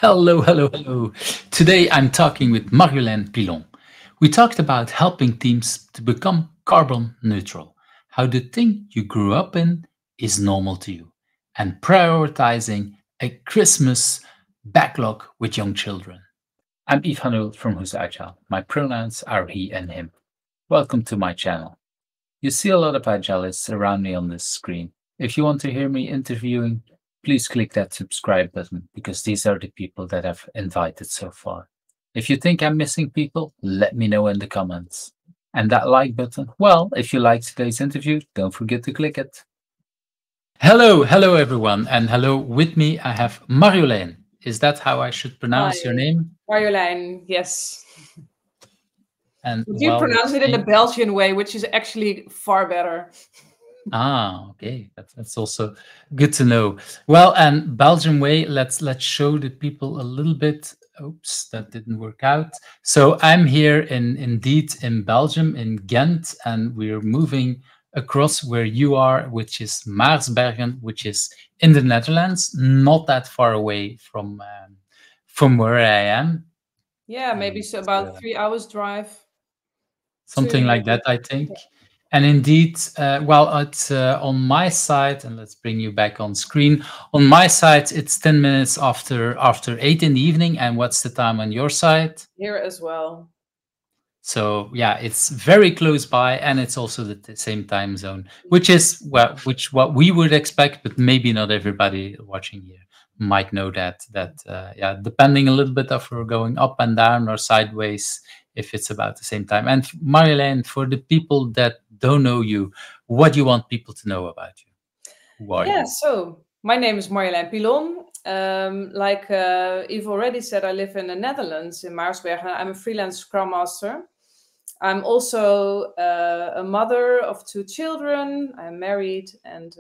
Hello, hello, hello. Today I'm talking with Marjolein Pilon. We talked about helping teams to become carbon neutral, how the thing you grew up in is normal to you, and prioritizing a Christmas backlog with young children. I'm Yves Hanul from Who's Agile. My pronouns are he and him. Welcome to my channel. You see a lot of agilists around me on this screen. If you want to hear me interviewing, please click that subscribe button because these are the people that I've invited so far. If you think I'm missing people, let me know in the comments. And that like button, well, if you liked today's interview, don't forget to click it. Hello, hello everyone, and hello with me I have Marjolein. Is that how I should pronounce your name? Marjolein, yes. And You pronounce it in the Belgian way, which is actually far better. Okay, that's also good to know. Well, and Belgian way, let's show the people a little bit. Oops, that didn't work out. So I'm here indeed in Belgium, in Ghent, and we're moving across where you are, which is Maarsbergen, which is in the Netherlands, not that far away from where I am. Yeah, maybe so about 3 hours drive. Something like that, I think. And indeed, well, it's on my side, and let's bring you back on screen. On my side, it's 10 minutes after 8 in the evening. And what's the time on your side? Here as well. So yeah, it's very close by, and it's also the same time zone, which is what we would expect, but maybe not everybody watching here might know that. Yeah, depending a little bit if we're going up and down or sideways, if it's about the same time. And Marjolein, for the people that don't know you, what do you want people to know about you? Who are you? So my name is Marjolein Pilon. Like Yves already said, I live in the Netherlands, in Maarsbergen. I'm a freelance Scrum Master. I'm also a mother of 2 children. I'm married, and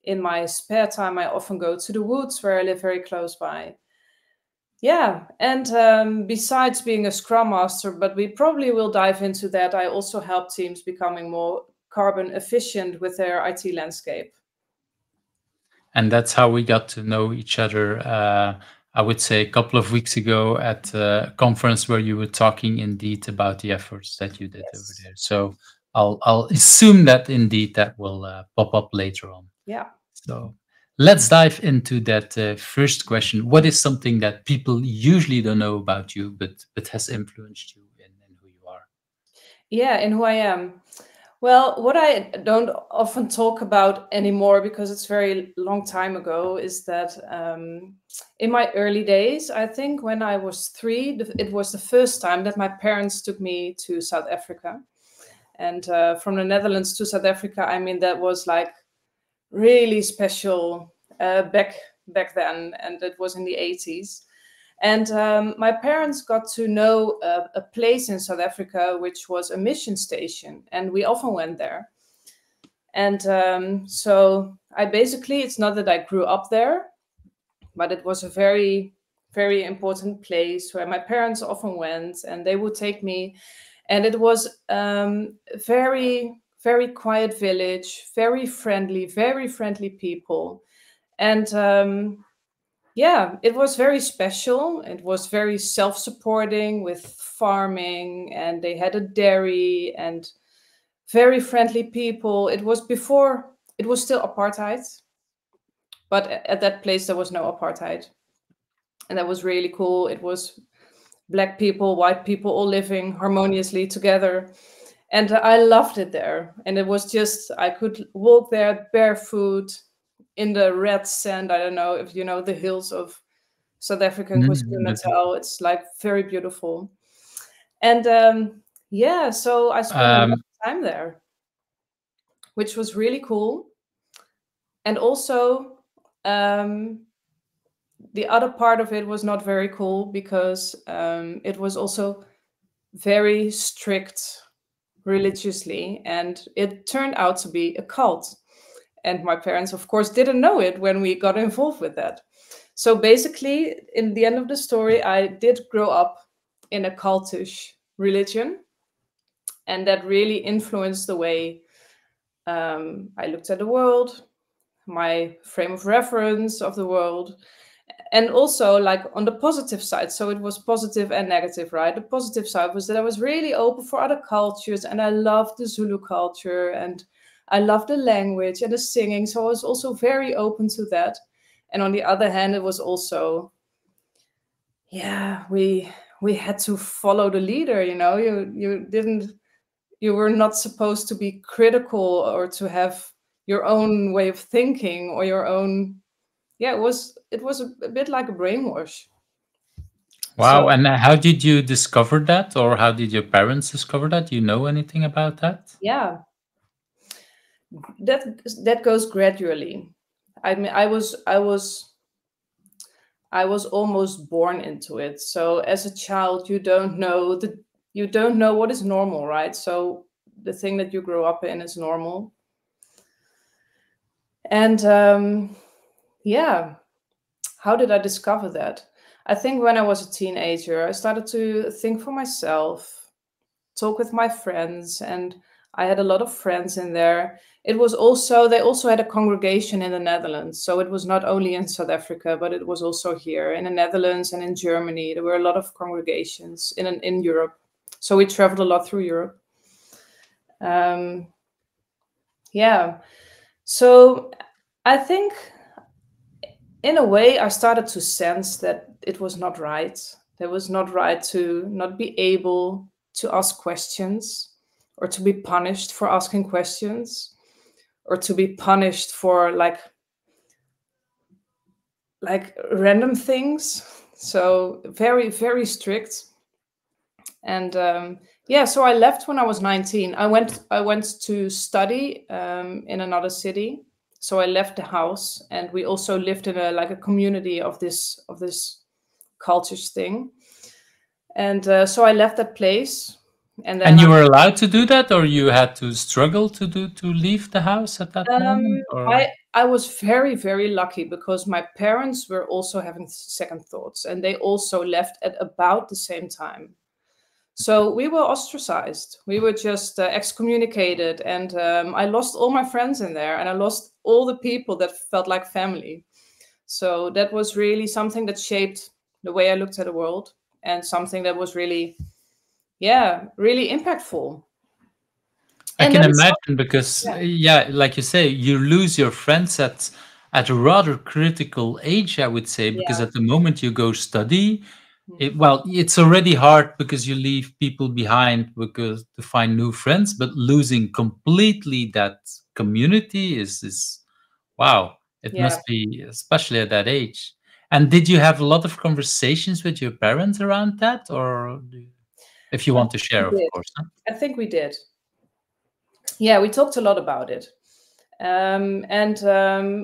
in my spare time, I often go to the woods where I live very close by. Yeah, and besides being a Scrum Master, but we probably will dive into that, I also help teams becoming more carbon efficient with their IT landscape. And that's how we got to know each other, I would say a couple of weeks ago at a conference where you were talking indeed about the efforts that you did over there. So I'll assume that indeed that will pop up later on. Yeah. So let's dive into that first question. What is something that people usually don't know about you, but has influenced you in who you are? Yeah, in who I am. Well, what I don't often talk about anymore, because it's very long time ago, is that in my early days, I think when I was 3, it was the first time that my parents took me to South Africa. And from the Netherlands to South Africa, I mean, that was like really special back then, and it was in the 80s. And my parents got to know a place in South Africa, which was a mission station, and we often went there. And so I basically, it's not that I grew up there, but it was a very, very important place where my parents often went, and they would take me. And it was very, very quiet village, very friendly people. And yeah, it was very special. It was very self-supporting with farming, and they had a dairy and very friendly people. It was still apartheid, but at that place there was no apartheid. And that was really cool. It was Black people, white people all living harmoniously together. And I loved it there. And it was just, I could walk there barefoot in the red sand. I don't know if you know the hills of South African KwaZulu-Natal. It's like very beautiful. And yeah, so I spent a lot of time there, which was really cool. And also, the other part of it was not very cool, because it was also very strict religiously, and it turned out to be a cult. And my parents, of course, didn't know it when we got involved with that. So basically, in the end of the story, I did grow up in a cultish religion, and that really influenced the way I looked at the world, my frame of reference of the world. And also like on the positive side, so it was positive and negative, right? The positive side was that I was really open for other cultures, and I loved the Zulu culture, and I loved the language and the singing, so I was also very open to that. And on the other hand, it was also, yeah, we had to follow the leader, you know. You were not supposed to be critical or to have your own way of thinking or your own, yeah, it was a bit like a brainwash. So Wow. And how did you discover that, or how did your parents discover that? Do you know anything about that? yeah, that goes gradually. I mean, I was almost born into it. So as a child, you don't know what is normal, right? So the thing that you grow up in is normal. And yeah, how did I discover that? I think when I was a teenager, I started to think for myself, talk with my friends, and I had a lot of friends in there. It was also, they also had a congregation in the Netherlands. So it was not only in South Africa, but it was also here in the Netherlands and in Germany. There were a lot of congregations in Europe. So we traveled a lot through Europe. Um, yeah. So I think in a way, I started to sense that it was not right. It was not right to not be able to ask questions, or to be punished for asking questions, or to be punished for like random things. So very, very strict. And yeah, so I left when I was 19. I went to study in another city. So I left the house, and we also lived in a community of this cultures thing. And so I left that place, and then And you were allowed to do that, or you had to struggle to leave the house at that um, moment, or? I was very, very lucky because my parents were also having second thoughts, and they also left at about the same time. So we were ostracized. We were just excommunicated, and I lost all my friends in there, and I lost all the people that felt like family. So that was really something that shaped the way I looked at the world, and something that was really, yeah, really impactful. I And can that is, imagine because, yeah, yeah, like you say, you lose your friends at a rather critical age, I would say, because yeah, at the moment you go study, mm, well, it's already hard because you leave people behind because to find new friends, but losing completely that community is wow. It yeah. must be, especially at that age. And did you have a lot of conversations with your parents around that, or if you I want to think we share, of did. course? Huh? I think we did. Yeah, we talked a lot about it. And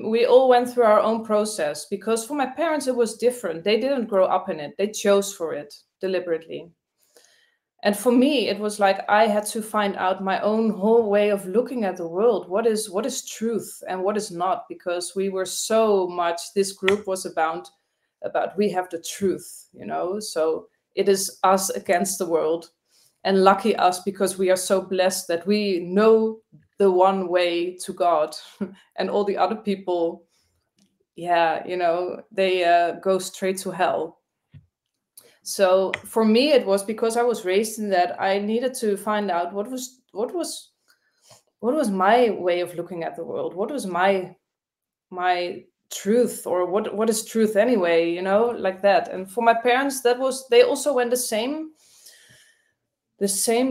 we all went through our own process, because for my parents it was different. They didn't grow up in it, they chose for it deliberately. And for me it was like I had to find out my own whole way of looking at the world. What is truth and what is not? Because we were so much, this group was about we have the truth, you know. So it is us against the world. And lucky us, because we are so blessed that we know the one way to God. And all the other people, yeah, you know, they go straight to hell. So for me it was because I was raised in that, I needed to find out what was my way of looking at the world. What was my truth, or what is truth anyway, you know, like that. And for my parents, that was, they also went the same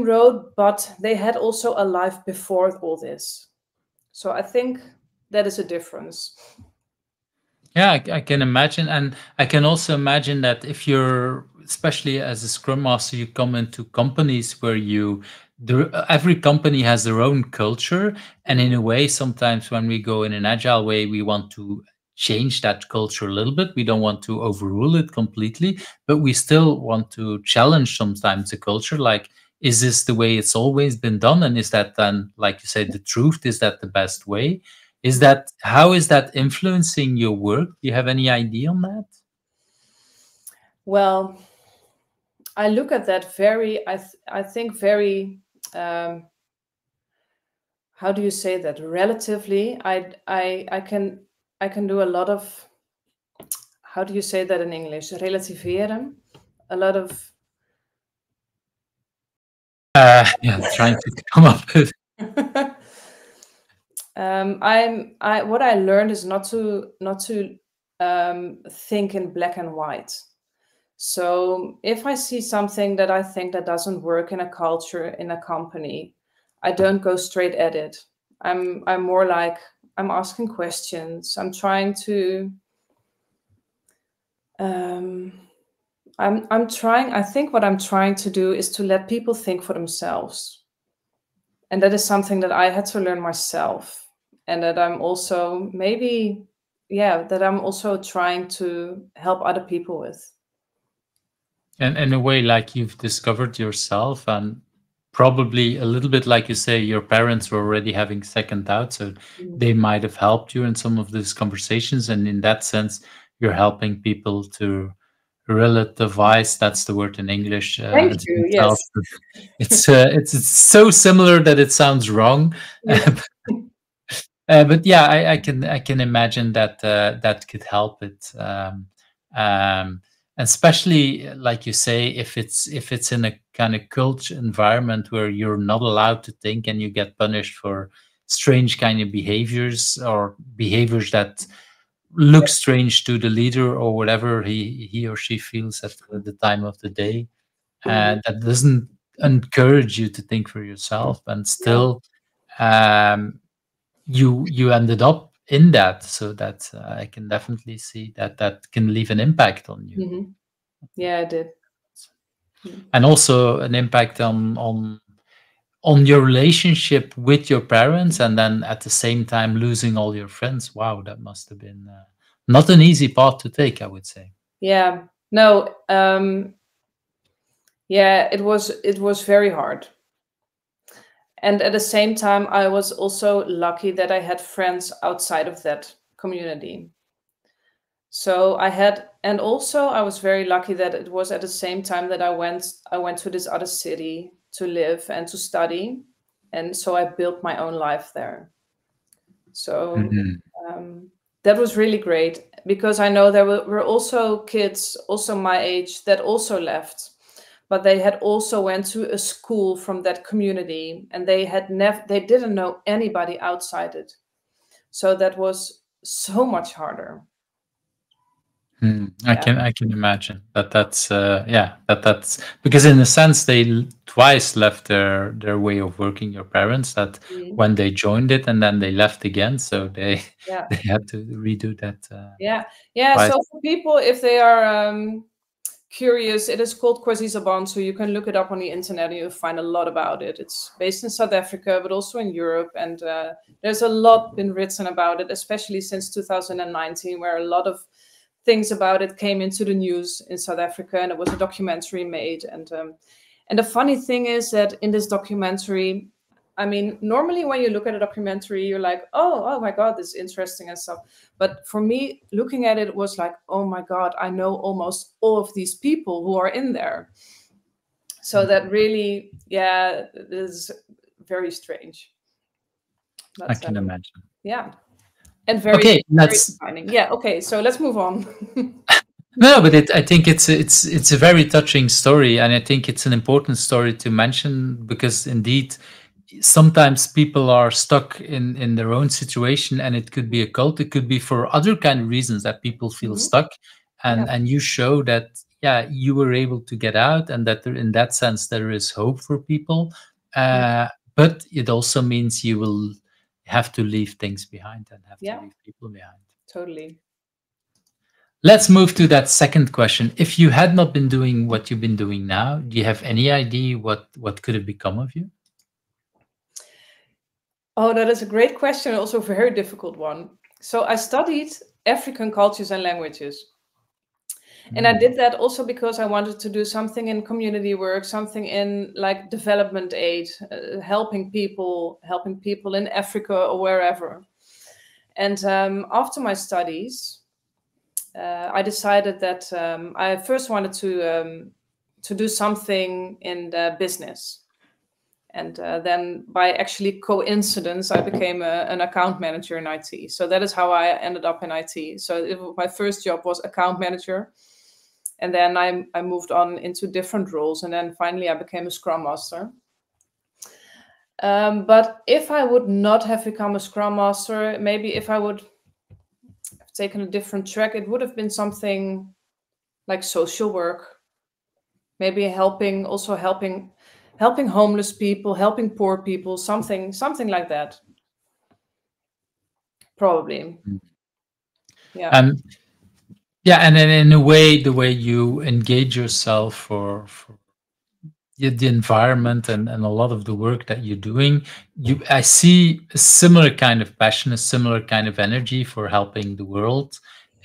road, but they had also a life before all this. So I think that is a difference. Yeah, I can imagine, and I can also imagine that if you're, especially as a Scrum Master, you come into companies where every company has their own culture, and in a way, sometimes when we go in an agile way, we want to change that culture a little bit. We don't want to overrule it completely, but we still want to challenge sometimes the culture. Like, is this the way it's always been done, and is that then, like you said, the truth? Is that the best way? Is that how is that influencing your work? Do you have any idea on that? Well, I look at that very, I think very, um, how do you say that? Relatively, I can do a lot of, how do you say that in English? Relativeren. A lot of Yeah, trying to come up with. what I learned is not to think in black and white. So if I see something that I think that doesn't work in a culture, in a company, I don't go straight at it. I'm more like, I'm asking questions. I'm trying to I think what I'm trying to do is to let people think for themselves. And that is something that I had to learn myself. And that I'm also that I'm also trying to help other people with. And in a way, like you've discovered yourself, and probably a little bit like you say, your parents were already having second thoughts, so they might have helped you in some of these conversations. And in that sense, you're helping people to relativize. That's the word in English. Thank you. Yes. Themselves. It's so similar that it sounds wrong. Yeah. But yeah, I can imagine that that could help it. Especially like you say, if it's in a kind of culture environment where you're not allowed to think and you get punished for strange kind of behaviors, or behaviors that look strange to the leader or whatever he or she feels at the time of the day, and that doesn't encourage you to think for yourself, and still you ended up in that. So that I can definitely see that that can leave an impact on you. Yeah, I did. And also an impact on your relationship with your parents, and then at the same time losing all your friends. Wow, that must have been not an easy path to take, I would say. Yeah. No. Yeah, it was very hard. And at the same time, I was also lucky that I had friends outside of that community. So and also I was very lucky that it was at the same time that I went to this other city to live and to study, and so I built my own life there. So that was really great, because I know there were also kids, also my age, that also left, but they had also went to a school from that community, and they didn't know anybody outside it. So that was so much harder. I can imagine that's yeah, that's because in a sense they twice left their way of working, your parents, that when they joined it and then they left again, so they Yeah. they had to redo that. Yeah. Twice. So for people, if they are curious, it is called Kwazisaband. So you can look it up on the internet and you'll find a lot about it. It's based in South Africa, but also in Europe. And there's a lot been written about it, especially since 2019, where a lot of things about it came into the news in South Africa, and there was a documentary made. And the funny thing is that in this documentary, I mean, normally when you look at a documentary, you're like, oh my God, this is interesting and stuff. But for me, looking at it was like, oh my God, I know almost all of these people who are in there. So that really, yeah, is very strange. But, I can imagine. Yeah. And very, okay, very defining. Yeah. Okay. So let's move on. No, but I think it's a very touching story, and I think it's an important story to mention, because indeed sometimes people are stuck in their own situation, and it could be a cult, it could be for other kind of reasons that people feel stuck, and you show that you were able to get out, and that in that sense there is hope for people, but it also means you will have to leave things behind and have to leave people behind. Totally. Let's move to that second question. If you had not been doing what you've been doing now, do you have any idea what could have become of you? Oh, that is a great question. Also a very difficult one. So I studied African cultures and languages. And I did that also because I wanted to do something in community work, something in like development aid, helping people in Africa or wherever. And after my studies, I decided that I first wanted to do something in the business. And then by actually coincidence, I became an account manager in IT. So that is how I ended up in IT. So my first job was account manager. And then I moved on into different roles. And then finally I became a Scrum Master. But if I would not have become a Scrum Master, maybe if I would have taken a different track, it would have been something like social work. Maybe helping homeless people, helping poor people, something like that. Probably. Yeah. And yeah, and then in a way, the way you engage yourself for the environment and a lot of the work that you're doing, I see a similar kind of passion, a similar kind of energy for helping the world.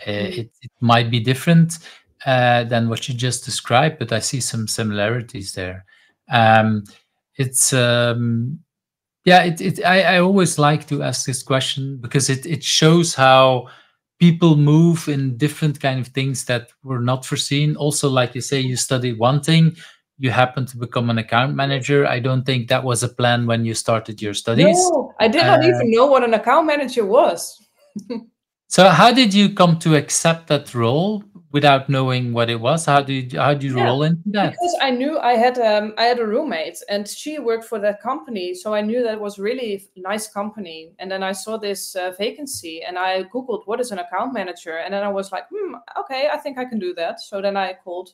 It might be different than what you just described, but I see some similarities there. It's yeah, I always like to ask this question because it shows how people move in different kind of things that were not foreseen. Also, like you say, you studied one thing, you happen to become an account manager. I don't think that was a plan when you started your studies. No, I did not even know what an account manager was. So how did you come to accept that role without knowing what it was? How did you roll into that? Because I knew I had a roommate and she worked for that company, so I knew that was really nice company. And then I saw this vacancy and I googled what is an account manager, and then I was like, okay, I think I can do that. So then I called.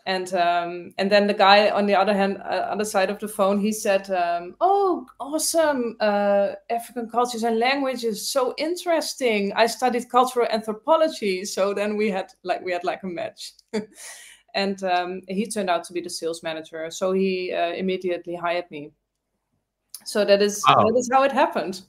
And then the guy on the other side of the phone, he said, "Oh, awesome! African cultures and languages, so interesting. I studied cultural anthropology." So then we had like a match, and he turned out to be the sales manager. So he immediately hired me. So that is how it happened.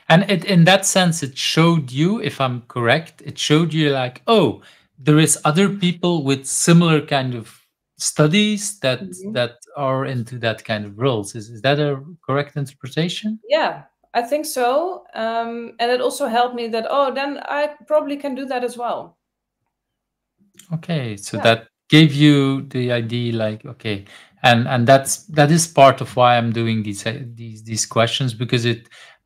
And in that sense, it showed you, if I'm correct, it showed you like, oh, there is other people with similar kind of studies that are into that kind of roles. Is that a correct interpretation? Yeah, I think so. And it also helped me that, then I probably can do that as well. Okay, so that gave you the idea, like, okay, and that is part of why I'm doing these questions, because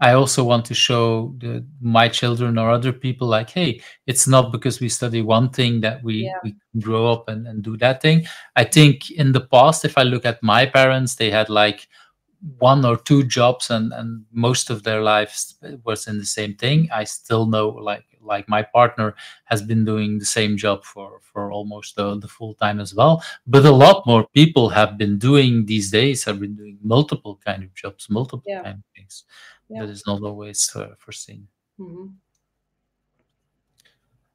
I also want to show my children or other people, like, hey, it's not because we study one thing that we grow up and do that thing. I think in the past, if I look at my parents, they had like one or two jobs, and most of their lives was in the same thing. I still know, like my partner has been doing the same job for almost the full time as well. But a lot more people have been doing these days, have been doing multiple kind of jobs, multiple kind of things. That is not always foreseen.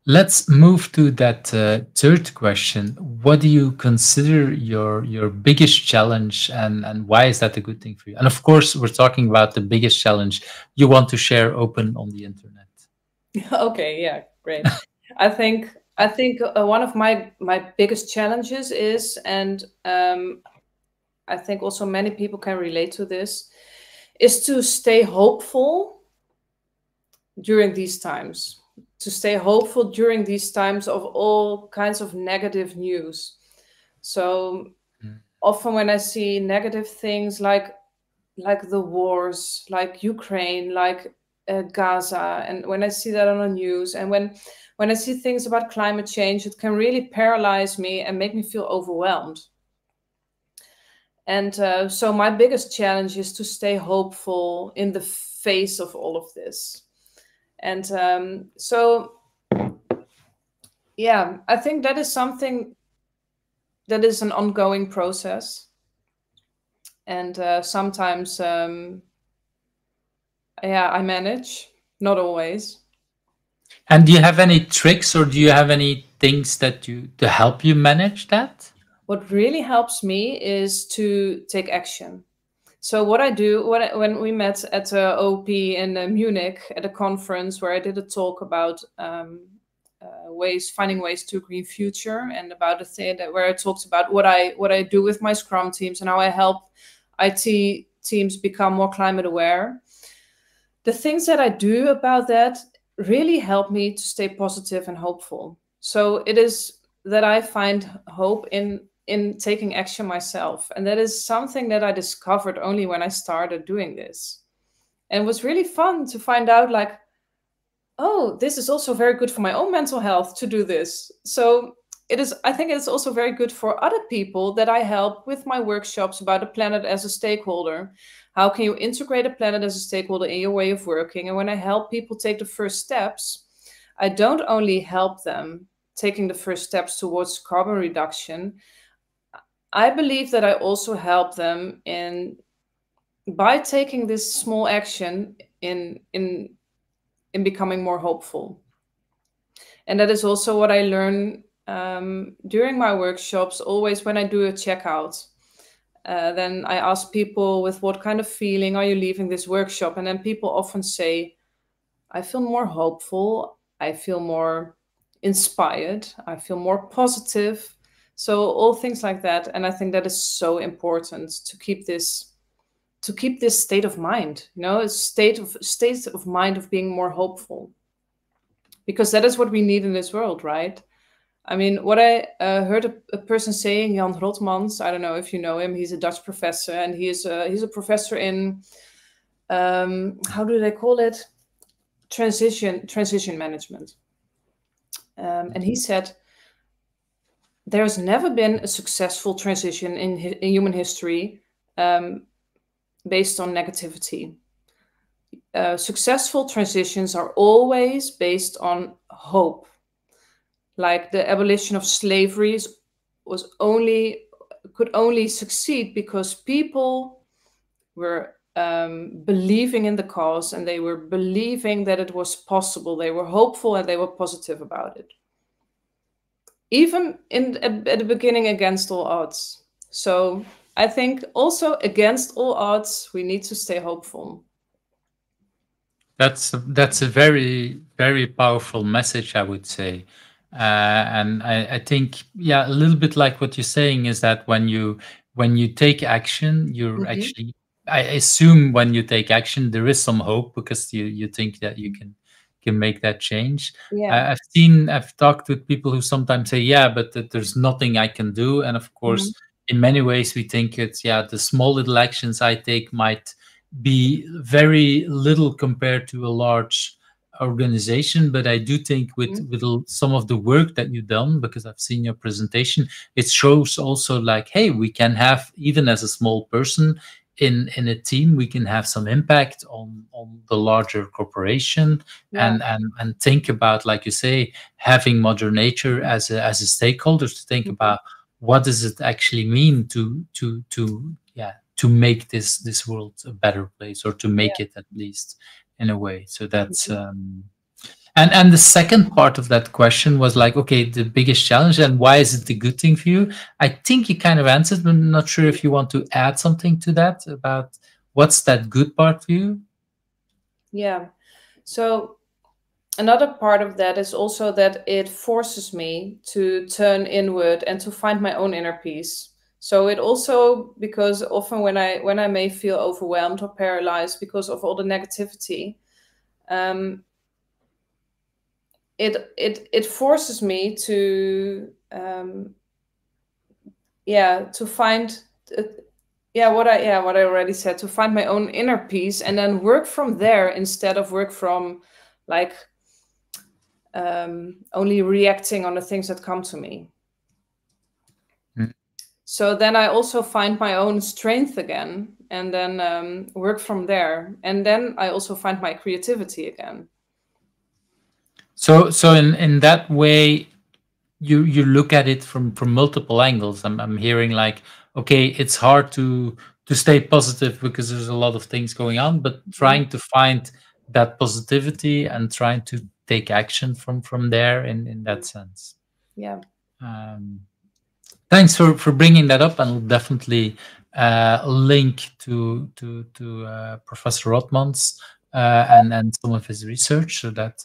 Let's move to that third question. What do you consider your biggest challenge, and why is that a good thing for you? And of course, we're talking about the biggest challenge you want to share open on the internet. Okay, yeah, great. I think one of my biggest challenges is, and I think also many people can relate to this, is to stay hopeful during these times. To stay hopeful during these times of all kinds of negative news. So often when I see negative things like the wars, like Ukraine, like Gaza, and when I see that on the news, and when I see things about climate change, it can really paralyze me and make me feel overwhelmed. And so my biggest challenge is to stay hopeful in the face of all of this. And so, yeah, I think that is something that is an ongoing process. And sometimes, I manage, not always. And do you have any tricks, or do you have any things to help you manage that? What really helps me is to take action. So what I do, when we met at OP in Munich at a conference where I did a talk about finding ways to a green future, and about the thing where I talked about what I do with my Scrum teams and how I help IT teams become more climate aware. The things that I do about that really help me to stay positive and hopeful. So it is that I find hope in in taking action myself. And that is something that I discovered only when I started doing this. And it was really fun to find out, like, oh, this is also very good for my own mental health to do this. So I think it's also very good for other people that I help with my workshops about the planet as a stakeholder. How can you integrate a planet as a stakeholder in your way of working? And when I help people take the first steps, I don't only help them taking the first steps towards carbon reduction. I believe that I also help them by taking this small action in becoming more hopeful. And that is also what I learn during my workshops. Always when I do a checkout, then I ask people, with what kind of feeling are you leaving this workshop? And then people often say, I feel more hopeful, I feel more inspired, I feel more positive. So all things like that. And I think that is so important to keep this state of mind, a state of mind of being more hopeful, because that is what we need in this world, right? I mean, what I heard a person saying, Jan Rotmans, I don't know if you know him, he's a Dutch professor, and he's a professor in, how do they call it? Transition management. And he said, there's never been a successful transition in human history based on negativity. Successful transitions are always based on hope. Like the abolition of slavery could only succeed because people were believing in the cause, and they were believing that it was possible. They were hopeful and they were positive about it. Even at the beginning, against all odds. So I think also against all odds, we need to stay hopeful. That's a very, very powerful message, I would say. And I think, yeah, a little bit like what you're saying is that when you take action, you're actually, I assume when you take action, there is some hope because you think that you can make that change. Yeah. I've talked with people who sometimes say, yeah, but there's nothing I can do. And of course, in many ways, we think it's, yeah, the small little actions I take might be very little compared to a large organization. But I do think with some of the work that you've done, because I've seen your presentation, it shows also like, hey, we can have, even as a small person in a team, we can have some impact on the larger corporation. Yeah. And think about, like you say, having Mother Nature as a stakeholder, to think about what does it actually mean to make this world a better place, or to make it at least in a way. So that's and the second part of that question was like, okay, the biggest challenge and why is it a good thing for you? I think you kind of answered, but I'm not sure if you want to add something to that about what's that good part for you. Yeah. So another part of that is also that it forces me to turn inward and to find my own inner peace. So it also, because often when I may feel overwhelmed or paralyzed because of all the negativity, it forces me to find what I already said, to find my own inner peace and then work from there instead of work from like only reacting on the things that come to me. So then I also find my own strength again, and then work from there. And then I also find my creativity again. So in that way, you look at it from multiple angles. I'm hearing like, okay, it's hard to stay positive because there's a lot of things going on, but trying to find that positivity and trying to take action from there in that sense. Yeah. Thanks for bringing that up, and we'll definitely link to Professor Rotmans and some of his research, so that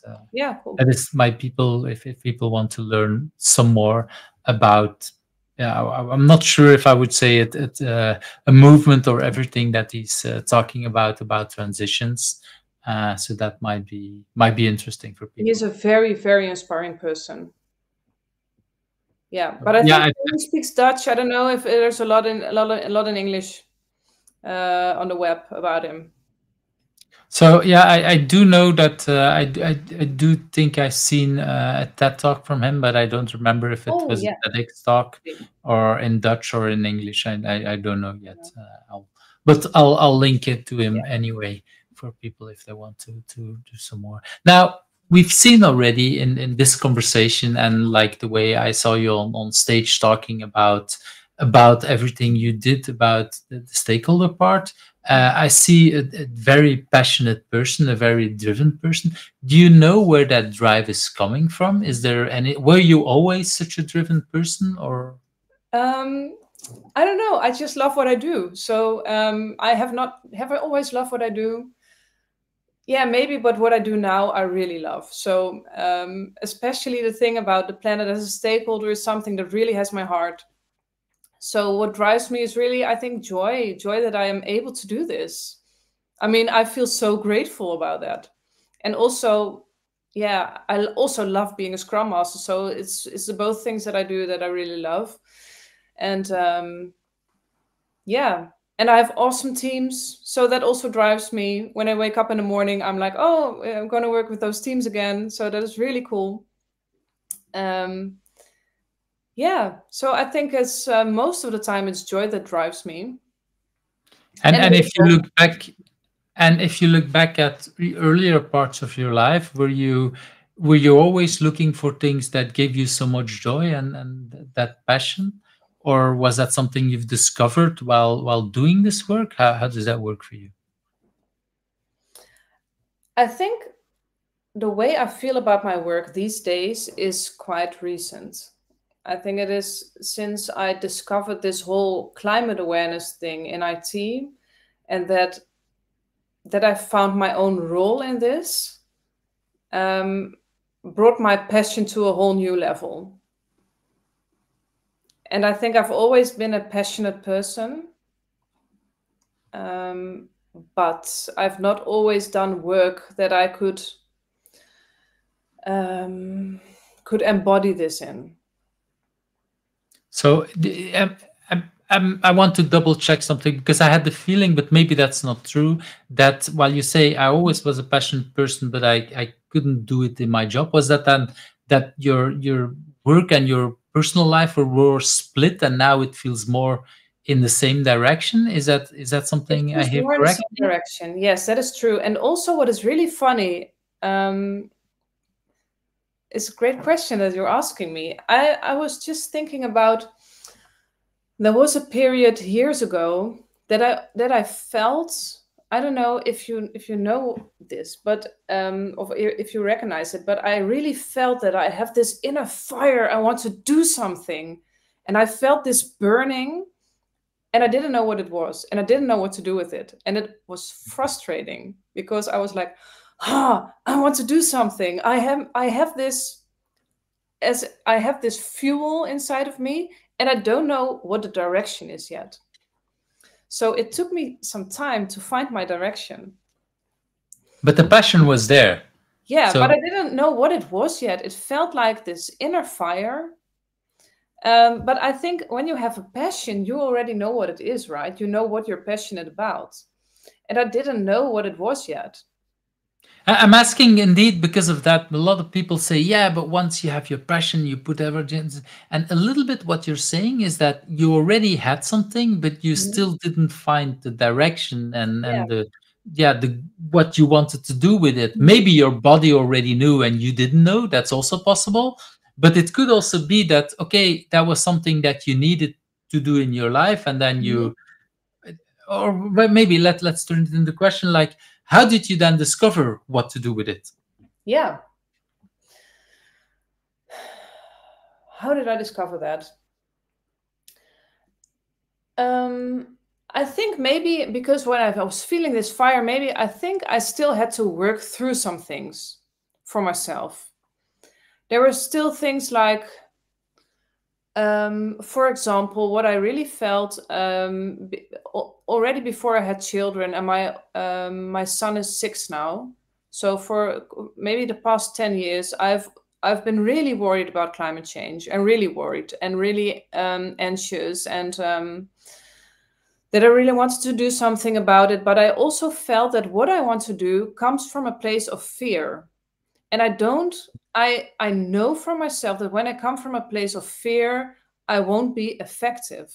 Cool. that is my people. If people want to learn some more about, I'm not sure if I would say it a movement or everything that he's talking about transitions. So that might be interesting for people. He's a very, very inspiring person. Yeah, but I Yeah, think he speaks Dutch. I don't know if there's a lot in English on the web about him. so yeah, I do know that I do think I've seen a TED talk from him, but I don't remember if it Oh was a yeah. TEDx talk or in Dutch or in English. I don't know yet. I'll link it to him anyway for people if they want to do some more. Now we've seen already in this conversation and like the way I saw you on stage talking about everything you did about the stakeholder part. I see a very passionate person, a very driven person. Do you know where that drive is coming from? Is there any? Were you always such a driven person, or? Um, I don't know. I just love what I do. So I have I always loved what I do. Yeah, maybe, but what I do now, I really love. So especially the thing about the planet as a stakeholder is something that really has my heart. So what drives me is really, I think, joy that I am able to do this. I mean, I feel so grateful about that. And also, yeah, I also love being a scrum master. So it's the both things that I do that I really love. And yeah, and I have awesome teams. So that also drives me. When I wake up in the morning, I'm like, oh, I'm going to work with those teams again. So that is really cool. Um, yeah, so I think it's most of the time it's joy that drives me. And And if you also, look back, and if you look back at the earlier parts of your life, were you always looking for things that gave you so much joy and that passion, or was that something you've discovered while doing this work? How does that work for you? I think the way I feel about my work these days is quite recent. I think it is since I discovered this whole climate awareness thing in IT, and that I found my own role in this, um, brought my passion to a whole new level. And I think I've always been a passionate person, um, but I've not always done work that I could embody this in. So I want to double check something because I had the feeling, but maybe that's not true. That while you say I always was a passionate person, but I couldn't do it in my job, was that then that your work and your personal life were split, and now it feels more in the same direction? Is that It something I feels hear more in the same correctly? direction. Yes, that is true. And also, what is really funny, um, it's a great question that you're asking me. I was just thinking about there was a period years ago that I felt. I don't know if you know this, but or if you recognize it, but I really felt that I have this inner fire. I want to do something, and I felt this burning, and I didn't know what it was, and I didn't know what to do with it, and it was frustrating because I was like, I want to do something. I have this fuel inside of me, and I don't know what the direction is yet. So it took me some time to find my direction. But the passion was there. Yeah, but So I didn't know what it was yet. It felt like this inner fire. But I think when you have a passion, you already know what it is, right? You know what you're passionate about. And I didn't know what it was yet. I'm asking indeed because of that. A lot of people say, yeah, but once you have your passion, you put everything. And a little bit what you're saying is that you already had something, but you Mhm. still didn't find the direction and Yeah. the what you wanted to do with it. Mhm. Maybe your body already knew and you didn't know. That's also possible. But it could also be that, okay, that was something that you needed to do in your life, and then Mhm. or maybe let's turn it into the question like, how did you then discover what to do with it? Yeah. How did I discover that? I think maybe because when I was feeling this fire, maybe I think I still had to work through some things for myself. There were still things like, for example, what I really felt already before I had children, and my son is 6 now. So for maybe the past 10 years, I've I've been really worried about climate change, and really worried and really anxious, and that I really wanted to do something about it. But I also felt that what I want to do comes from a place of fear. And I know from myself that when I come from a place of fear, I won't be effective.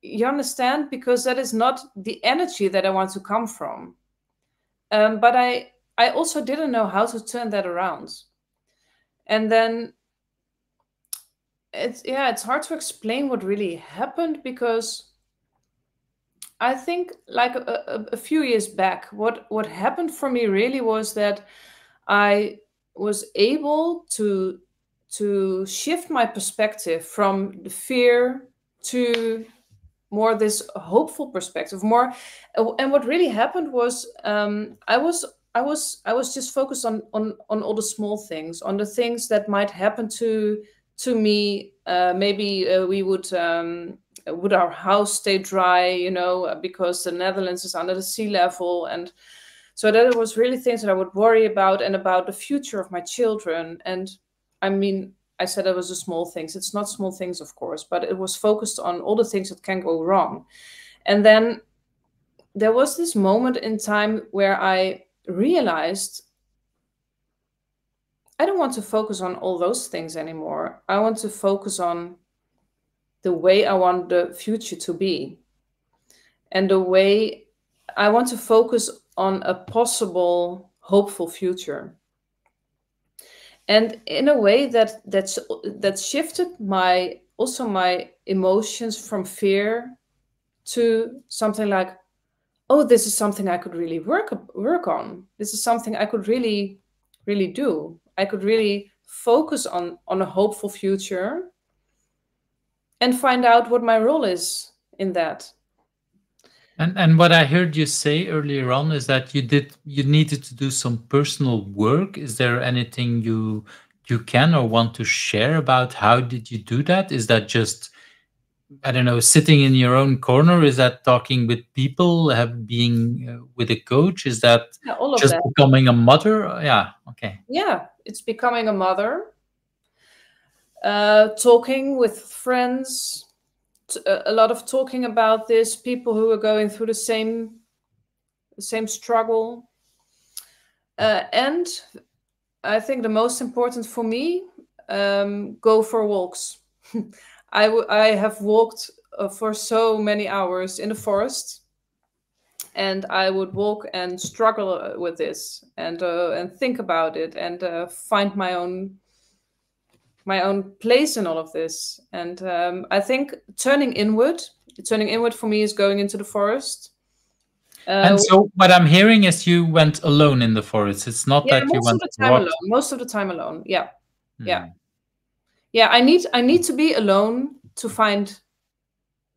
You understand? Because that is not the energy that I want to come from. But I also didn't know how to turn that around. And then it's hard to explain what really happened, because I think like a few years back, what happened for me really was that I was able to shift my perspective from the fear to more this hopeful perspective. More, and what really happened was I was just focused on all the small things, on the things that might happen to me. Maybe we would our house stay dry, because the Netherlands is under the sea level, and so that was really things that I would worry about, and about the future of my children. And I mean, I said it was the small things. It's not small things, of course, but it was focused on all the things that can go wrong. And then there was this moment in time where I realized I don't want to focus on all those things anymore. I want to focus on the way I want the future to be, and the way I want to focus on a possible hopeful future. And in a way that shifted my emotions from fear to something like, oh, this is something I could really work on. This is something I could really do. I could really focus on a hopeful future and find out what my role is in that. And what I heard you say earlier on is that you needed to do some personal work. Is there anything you can or want to share about how did you do that? Is that just, I don't know, sitting in your own corner? Is that talking with people, have being with a coach? Is that Yeah, all of just that. becoming a mother? Yeah, okay. Yeah, it's becoming a mother, talking with friends, a lot of talking about this, people who are going through the same struggle. And I think the most important for me, go for walks. I have walked for so many hours in the forest, and I would walk and struggle with this, and think about it, and find my own place in all of this. And I think turning inward for me is going into the forest. And so what I'm hearing is you went alone in the forest. It's not Yeah, that you most of went the time walk. alone. Most of the time alone. Yeah, yeah, Hmm. yeah. I need to be alone to find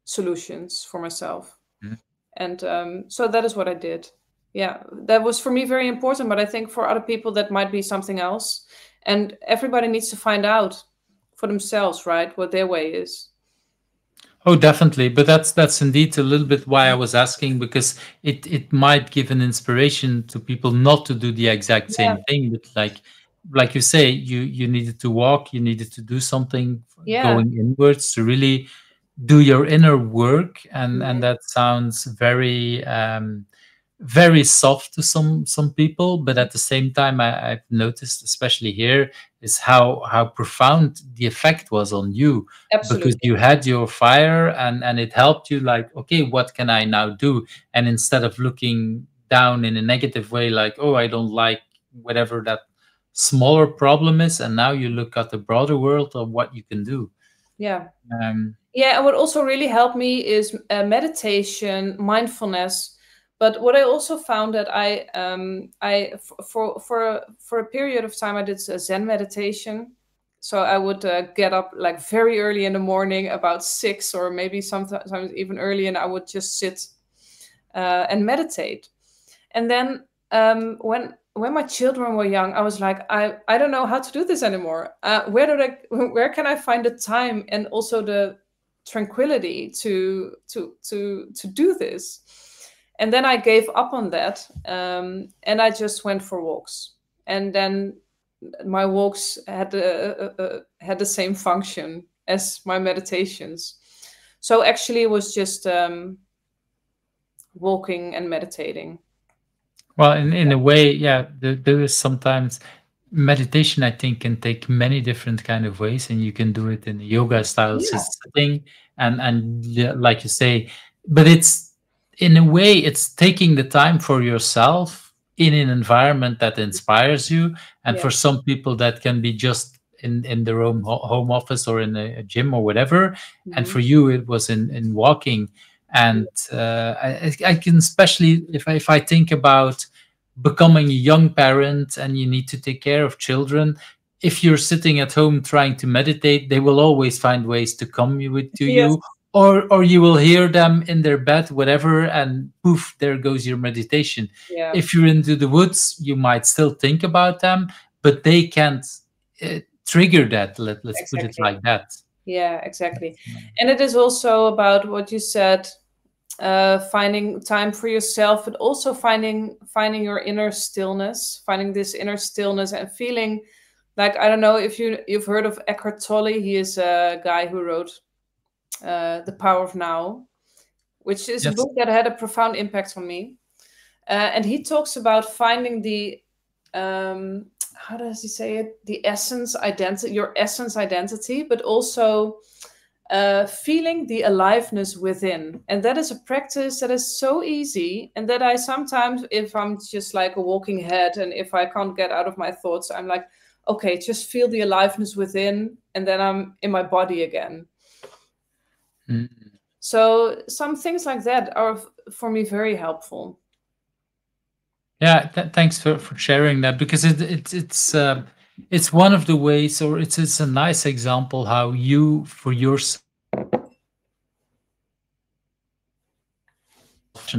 solutions for myself, Hmm. and so that is what I did. Yeah, that was for me very important. But I think for other people that might be something else, and everybody needs to find out for themselves, right, what their way is. Oh, definitely. But that's indeed a little bit why I was asking, because it might give an inspiration to people not to do the exact Yeah, same thing. But like you say, you needed to walk, you needed to do something yeah, going inwards to really do your inner work, and mhm, that sounds very very soft to some people, but at the same time I've noticed, especially here, is how profound the effect was on you, because absolutely. you had your fire, and it helped you, like, okay, what can I now do? And instead of looking down in a negative way, like, oh, I don't like whatever that smaller problem is, and now you look at the broader world of what you can do. Yeah. um, Yeah, and what also really helped me is meditation, mindfulness. But what I also found that for a period of time I did Zen meditation. So I would get up like very early in the morning, about 6, or maybe sometimes even early, and I would just sit and meditate. And then when my children were young, I was like, I don't know how to do this anymore. Where can I find the time and also the tranquility to do this? And then I gave up on that, and I just went for walks. And then my walks had the same function as my meditations. So actually, it was just walking and meditating. Well, in a way, yeah, there is sometimes meditation, I think, can take many different kind of ways, and you can do it in a yoga style Yeah, setting, and yeah, like you say, but it's in a way, it's taking the time for yourself in an environment that inspires you, and yeah, for some people that can be just in their own home office or in a gym or whatever, and hmm, for you it was in walking. And I can, especially if I think about becoming a young parent and you need to take care of children, if you're sitting at home trying to meditate, they will always find ways to come to yes, you, or you will hear them in their bed, whatever, and poof, there goes your meditation. yeah, If you're into the woods, you might still think about them, but they can't trigger that. Let's put it exactly. like that. Yeah, exactly. And it is also about what you said, finding time for yourself, but also finding your inner stillness, finding this inner stillness and feeling like, I don't know if you've heard of Eckhart Tolle. He is a guy who wrote The Power of Now, which is a Yes. book that had a profound impact on me. And he talks about finding the how does he say it? The essence identity, your essence identity, but also feeling the aliveness within. And that is a practice that is so easy. And that I sometimes, if I'm just like a walking head and if I can't get out of my thoughts, I'm like, okay, just feel the aliveness within. And then I'm in my body again. Mm. So some things like that are for me very helpful. Yeah, thanks for sharing that, because it's one of the ways, or it's a nice example how you for yourself,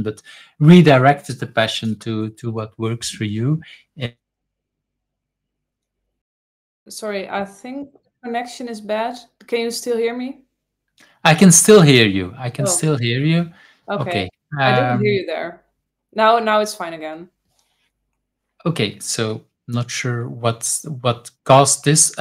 but redirected the passion to what works for you. And Sorry, I think the connection is bad. Can you still hear me? I can still hear you. I can Oh, still hear you. okay. Okay. I didn't hear you there. Now it's fine again. Okay, so not sure what caused this.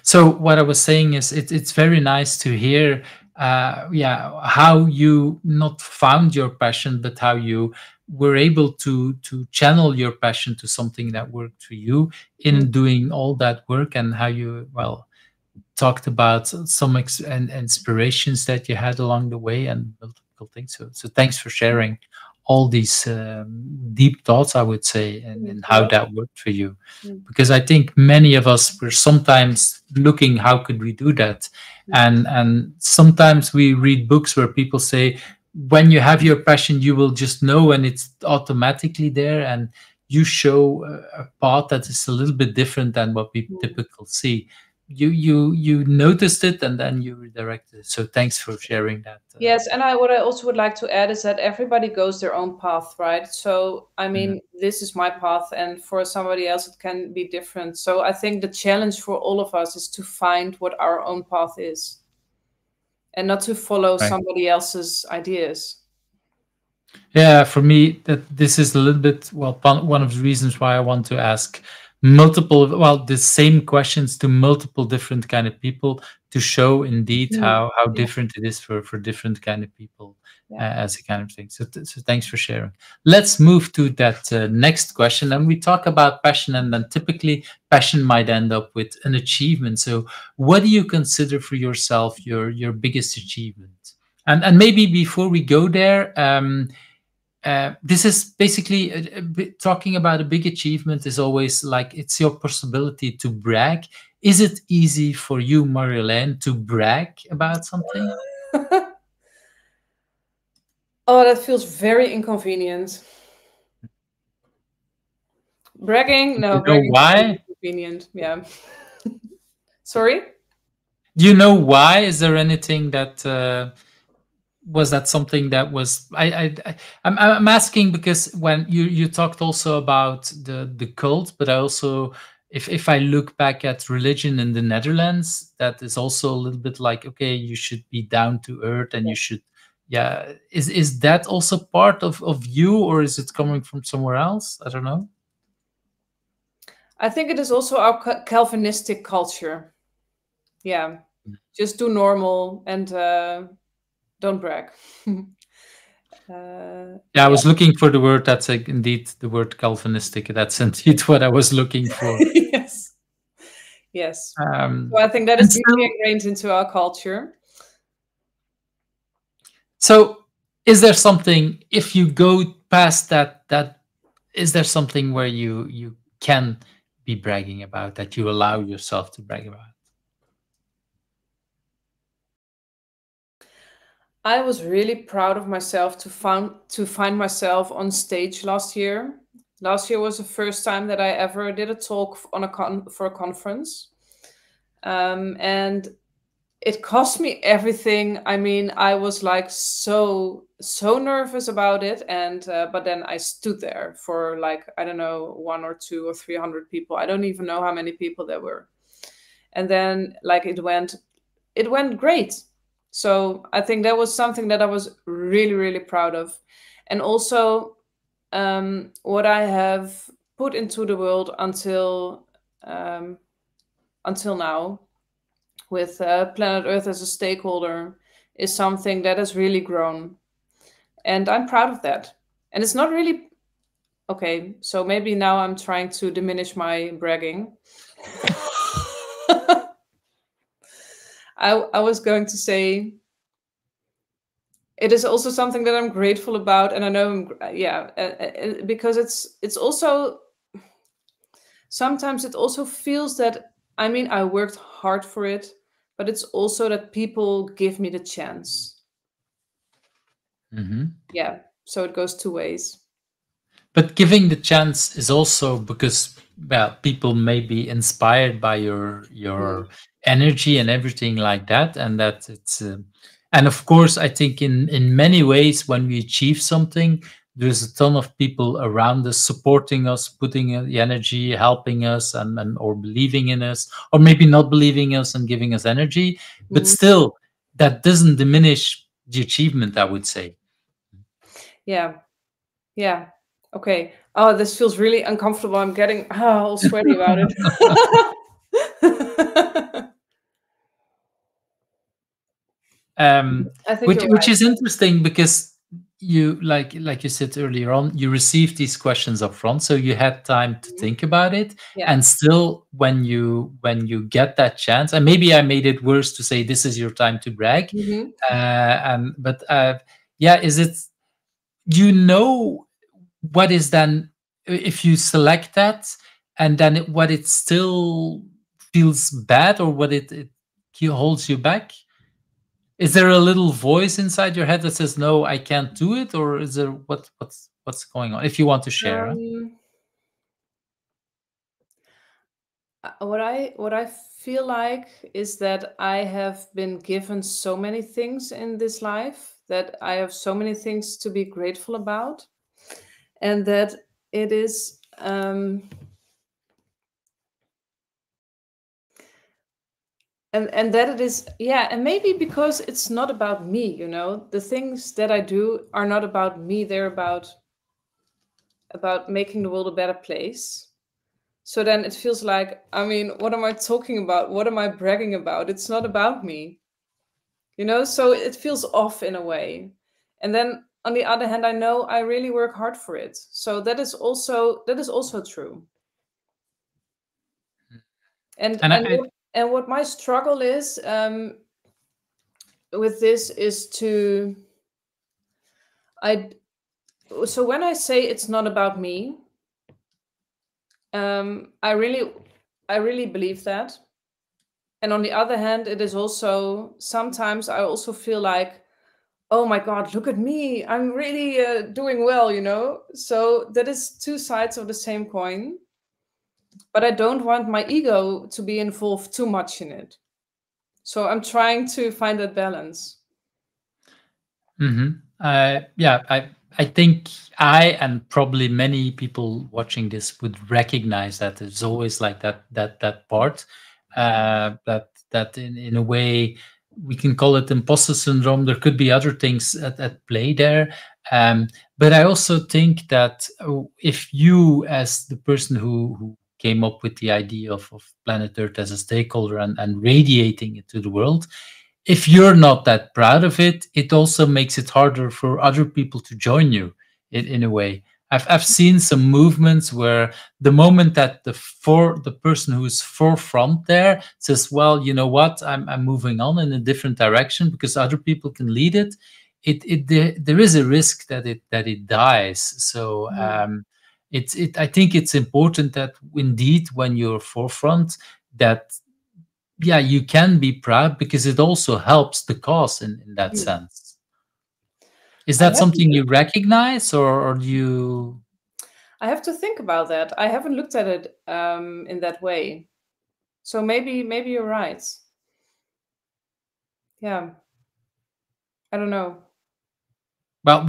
So what I was saying is it's very nice to hear, yeah, how you not found your passion, but how you were able to channel your passion to something that worked for you Mhm. in doing all that work, and how you, well, talked about some and inspirations that you had along the way and multiple things. So thanks for sharing all these deep thoughts, I would say, and You're how that welcome. worked for you. Mm. Because I think many of us were sometimes looking, how could we do that? And sometimes we read books where people say, when you have your passion, you will just know, and it's automatically there. And you show a path that is a little bit different than what we Mm. typically see. You noticed it, and then you redirected it. So thanks for sharing that. Yes, and what I also would like to add is that everybody goes their own path, right? So, I Mm, mean, this is my path, and for somebody else, it can be different. So, I think the challenge for all of us is to find what our own path is and not to follow right. somebody else's ideas. Yeah, for me, that this is a little bit, well, one of the reasons why I want to ask multiple, well, the same questions to multiple different kind of people, to show indeed Mm. how Yeah, different it is for different kind of people, yeah. as a kind of thing. So thanks for sharing. Let's move to that next question, and we talk about passion, and then typically passion might end up with an achievement. So what do you consider for yourself your biggest achievement? And maybe before we go there, this is basically talking about a big achievement is always like it's your possibility to brag. Is it easy for you, Marjolein, to brag about something? Oh, that feels very inconvenient. Bragging? Do you No, know bragging is very why? inconvenient. Yeah. Sorry? Do you know why? Is there anything that was that something that was I'm asking because when you talked also about the cult, but I also, if I look back at religion in the Netherlands, that is also a little bit like, okay, you should be down to earth, and you should, yeah, is that also part of you, or is it coming from somewhere else? I don't know. I think it is also our Calvinistic culture. Yeah, just do normal and don't brag. Yeah, I Yeah. was looking for the word. That's indeed the word Calvinistic. That's indeed what I was looking for. Yes. Yes. So I think that And is deeply still, ingrained into our culture. so is there something, if you go past that is there something where you can be bragging about, that you allow yourself to brag about? I was really proud of myself to find myself on stage last year. Last year was the first time that I ever did a talk on for a conference, and it cost me everything. I mean, I was like so nervous about it, and but then I stood there for like, I don't know, 1 or 2 or 300 people. I don't even know how many people there were, and then like it went great. So I think that was something that I was really proud of. And also, what I have put into the world um, until now, with Planet Earth as a stakeholder, is something that has really grown, and I'm proud of that. And it's not really okay. So maybe now I'm trying to diminish my bragging. I was going to say it is also something that I'm grateful about, and I know, yeah, because it's also sometimes it also feels that, I mean, I worked hard for it, but it's also that people give me the chance. Mhm. Yeah, so it goes two ways. But giving the chance is also because, well, people may be inspired by Mm. your energy and everything like that, and that it's and of course, I think in many ways when we achieve something, there's a ton of people around us supporting us, putting the energy, helping us, and or believing in us, or maybe not believing us and giving us energy. But Mhm. still, that doesn't diminish the achievement, I would say. Yeah, yeah. Okay. Oh, this feels really uncomfortable. I'm getting all sweaty about it. I think you're Which right. is interesting because you, like you said earlier on, you received these questions up front, so you had time to Mhm. think about it. Yeah. And still, when you get that chance, and maybe I made it worse to say this is your time to brag, Mhm. and but yeah, is it, you know, what is then, if you select that, and then what it still feels bad, or what it holds you back? Is there a little voice inside your head that says, "No, I can't do it," or is there what's going on? If you want to share, huh? Um, what I feel like is that I have been given so many things in this life, that I have so many things to be grateful about, and that it is and that it is, yeah, and maybe because it's not about me, the things that I do are not about me, they're about making the world a better place. So then it feels like, I mean, what am I talking about? What am I bragging about? It's not about me, so it feels off in a way. And then on the other hand, I know I really work hard for it. So that is also true. And And and what, and what my struggle is with this is to I so when I say it's not about me, I really believe that. And on the other hand, it is also sometimes I also feel like, oh my God, look at me, I'm really doing well. So that is two sides of the same coin. But I don't want my ego to be involved too much in it. So I'm trying to find that balance. yeah, I think I, and probably many people watching this, would recognize that there's always like that part, that in a way we can call it imposter syndrome. There could be other things at play there. But I also think that if you, as the person who came up with the idea of planet Earth as a stakeholder and radiating it to the world. If you're not that proud of it, it also makes it harder for other people to join you in a way. I've seen some movements where the moment that the person who's forefront there says, well, you know what, I'm moving on in a different direction because other people can lead it, there is a risk that it dies. So I think it's important that indeed when you're forefront, that yeah, you can be proud because it also helps the cause in that Mm. sense. Is I that haven't something you recognize, or do you? I have to think about that. I haven't looked at it in that way. So maybe you're right. Yeah. I don't know. Well,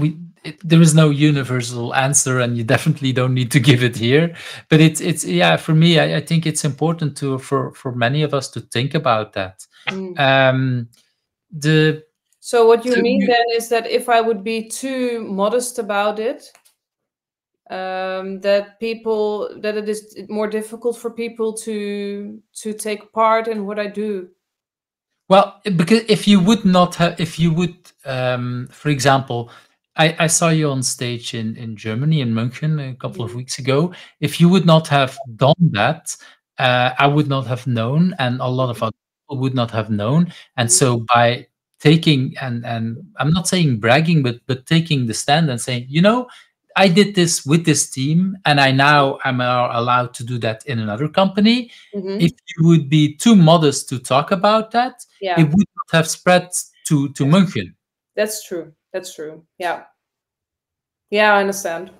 there is no universal answer, and you definitely don't need to give it here. But it's yeah, for me, I think it's important to for many of us to think about that. Mm. Um, the So what you so mean you, then is that if I would be too modest about it, that it is more difficult for people to take part in what I do. Well, because if you would not have, if you would, for example, I saw you on stage in Germany, in München, a couple of Mm. weeks ago. If you would not have done that, I would not have known, and a lot of other people would not have known. And Mhm. so by taking and I'm not saying bragging, but taking the stand and saying, I did this with this team, and I now am allowed to do that in another company. If Mhm. you would be too modest to talk about that, it Yeah, would not have spread to München. that's true. That's true. Yeah. Yeah, I understand.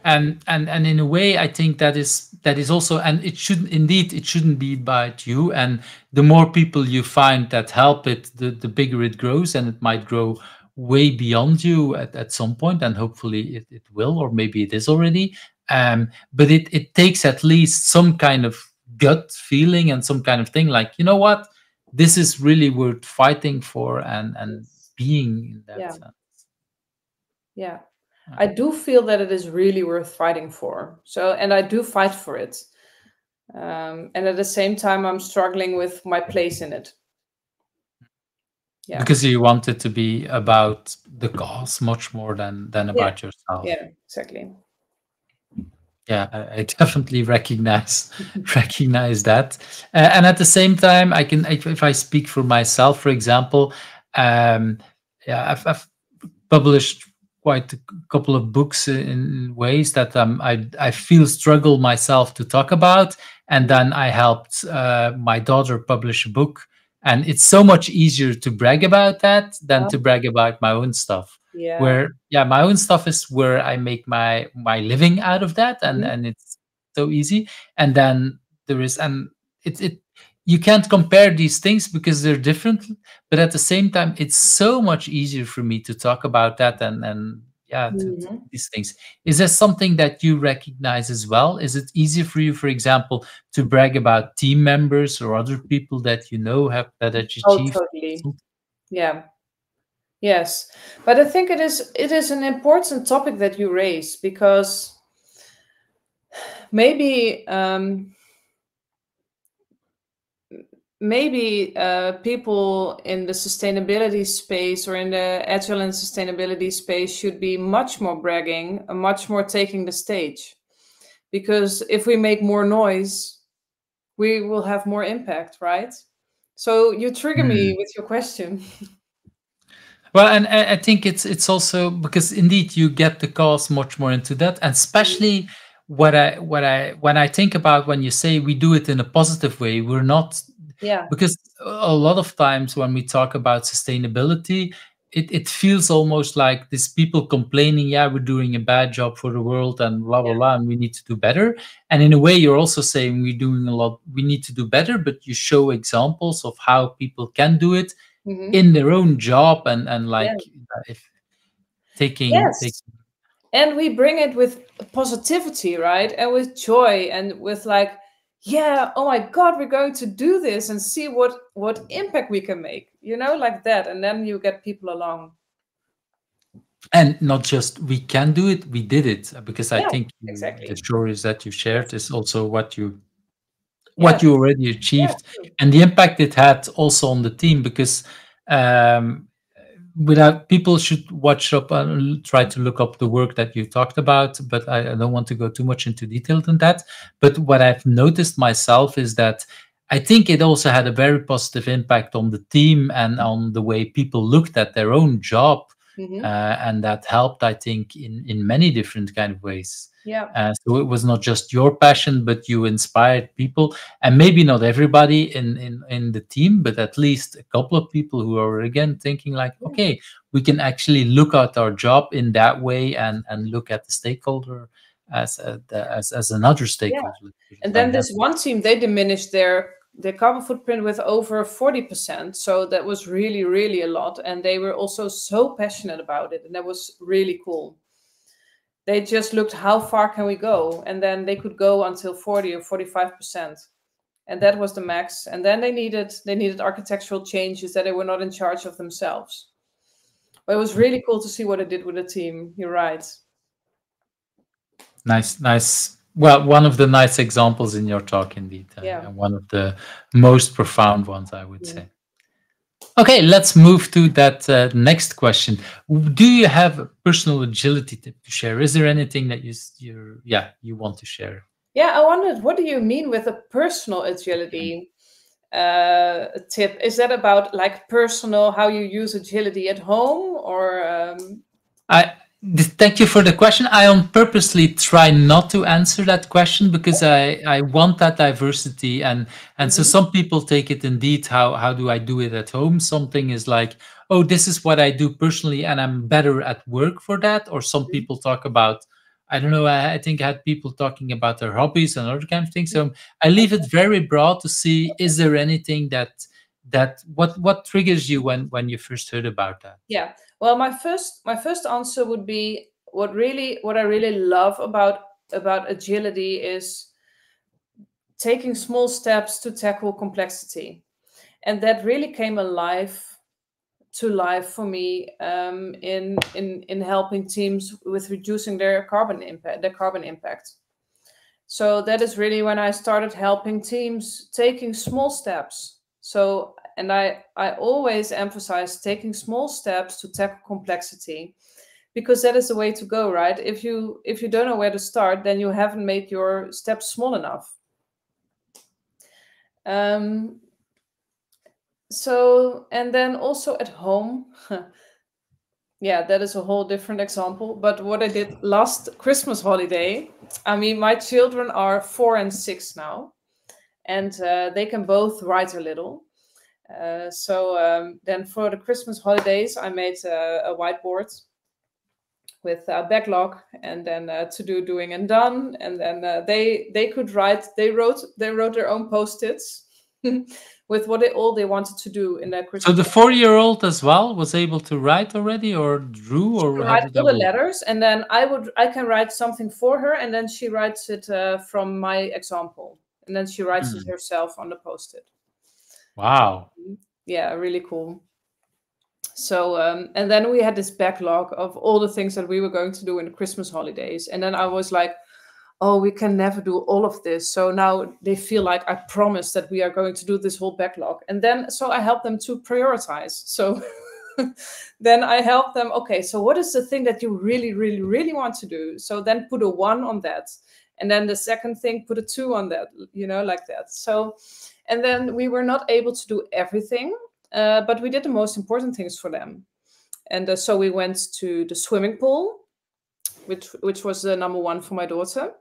And in a way, I think that is also, and it shouldn't be about you. And the more people you find that help it, the bigger it grows, and it might grow way beyond you at some point, and hopefully it will, or maybe it is already. But it takes at least some kind of gut feeling and some kind of thing, like, you know what, this is really worth fighting for, and Yes. being in that Yeah. sense. Yeah. Yeah. I do feel that it is really worth fighting for. So, and I do fight for it. And at the same time, I'm struggling with my place in it. Yeah. Because you want it to be about the cause much more than Yeah. about yourself. Yeah. Exactly. Yeah, I definitely recognize recognize that. And at the same time, I can, if I speak for myself, for example, yeah, I've published quite a couple of books in ways that I feel struggle myself to talk about, and Mm. then I helped my daughter publish a book, and it's so much easier to brag about that than to brag about my own stuff. Yeah. Where yeah, my own stuff is where I make my living out of that, and Mhm. and it's so easy. And then there is, and it you can't compare these things because they're different, but at the same time, it's so much easier for me to talk about that, and yeah, to Mhm. these things. Is there something that you recognize as well? Is it easier for you, for example, to brag about team members or other people that you know have that have Oh, achieved totally. something? Yeah. Yes. But I think it is an important topic that you raise because maybe people in the sustainability space or in the agile and sustainability space should be much more bragging, much more taking the stage. Because if we make more noise, we will have more impact, right? So you trigger me Hmm. with your question. Well, and I think it's also because indeed you get the cause much more into that, and especially when I think about when you say we do it in a positive way, we're not, Yeah. because a lot of times when we talk about sustainability, it feels almost like these people complaining, yeah, we're doing a bad job for the world and blah blah blah, and we need to do better. And in a way, you're also saying we're doing a lot, we need to do better, but you show examples of how people can do it Hmm. in their own job, and Yeah. like if taking. Yes. And we bring it with positivity, right? And with joy and with like, yeah, oh my God, we're going to do this and see what impact we can make, like that. And then you get people along. And not just we can do it, we did it, because I Yeah, think the exactly. stories that you shared is also Yeah, what you already yeah, achieved, true. and the impact it had also on the team. Because um, without people should watch up and try to look up the work that you talked about, but I don't want to go too much into detail on that. But what I've noticed myself is that I think it also had a very positive impact on the team and on the way people looked at their own job, Hmm. and that helped, I think, in many different kind of ways. Yeah, So it was not just your passion, but you inspired people, and maybe not everybody in the team, but at least a couple of people who are again thinking like, yeah, okay, we can actually look at our job in that way, and look at the stakeholder as as another yeah. stakeholder. Let's put it And like then that. this one team, they diminished their carbon footprint with over 40%. So that was really, really a lot. And they were also so passionate about it. And that was really cool. They just looked how far can we go? And then they could go until 40 or 45%. And that was the max. And then they needed architectural changes that they were not in charge of themselves. But it was really cool to see what it did with the team. You're right. Nice, nice. Well, one of the nice examples in your talk, indeed, Yeah. and one of the most profound ones, I would Mm. say. Okay, let's move to that next question. Do you have a personal agility tip to share? Is there anything that you want to share? Yeah, I wondered, what do you mean with a personal agility tip? Is that about like personal, how you use agility at home, or I Thank you for the question. I on purposely try not to answer that question, because I want that diversity, and so Mhm. some people take it indeed, how do I do it at home? Something is like, oh, this is what I do personally, and I'm better at work for that. Or some people talk about, I don't know, I think I had people talking about their hobbies and other kind of things. So I leave it very broad to see, is there anything that what triggers you when you first heard about that? Yeah. Well, my first answer would be, what I really love about agility is taking small steps to tackle complexity. And that really came alive to life for me, in helping teams with reducing their carbon impact. So that is really when I started helping teams taking small steps. So, and I always emphasize taking small steps to tackle complexity, because that is the way to go, right? If you don't know where to start, then you haven't made your steps small enough. Um, so, and then also at home, yeah, that is a whole different example. But what I did last Christmas holiday, I mean, my children are 4 and 6 now, and they can both write a little. So then for the Christmas holidays, I made a whiteboard with a backlog, and then to do, doing, and done. And then they could write. They wrote their own post-its with all they wanted to do in their So Christmas. the 4-year-old as well was able to write already, or drew, She or can how write did all that the work? letters, and then I can write something for her, and then she writes it from my example, and then she writes it Hmm. herself on the post-it. Wow. Yeah, really cool. So and then we had this backlog of all the things that we were going to do in the Christmas holidays, and then I was like, oh, we can never do all of this. So now they feel like I promised that we are going to do this whole backlog. And then so I help them to prioritize. So then I help them, okay, so what is the thing that you really, really, really want to do? So then put a 1 on that. And then the second thing, put a 2 on that, like that. So, and then we were not able to do everything, but we did the most important things for them. And so we went to the swimming pool, which was the number 1 for my daughter.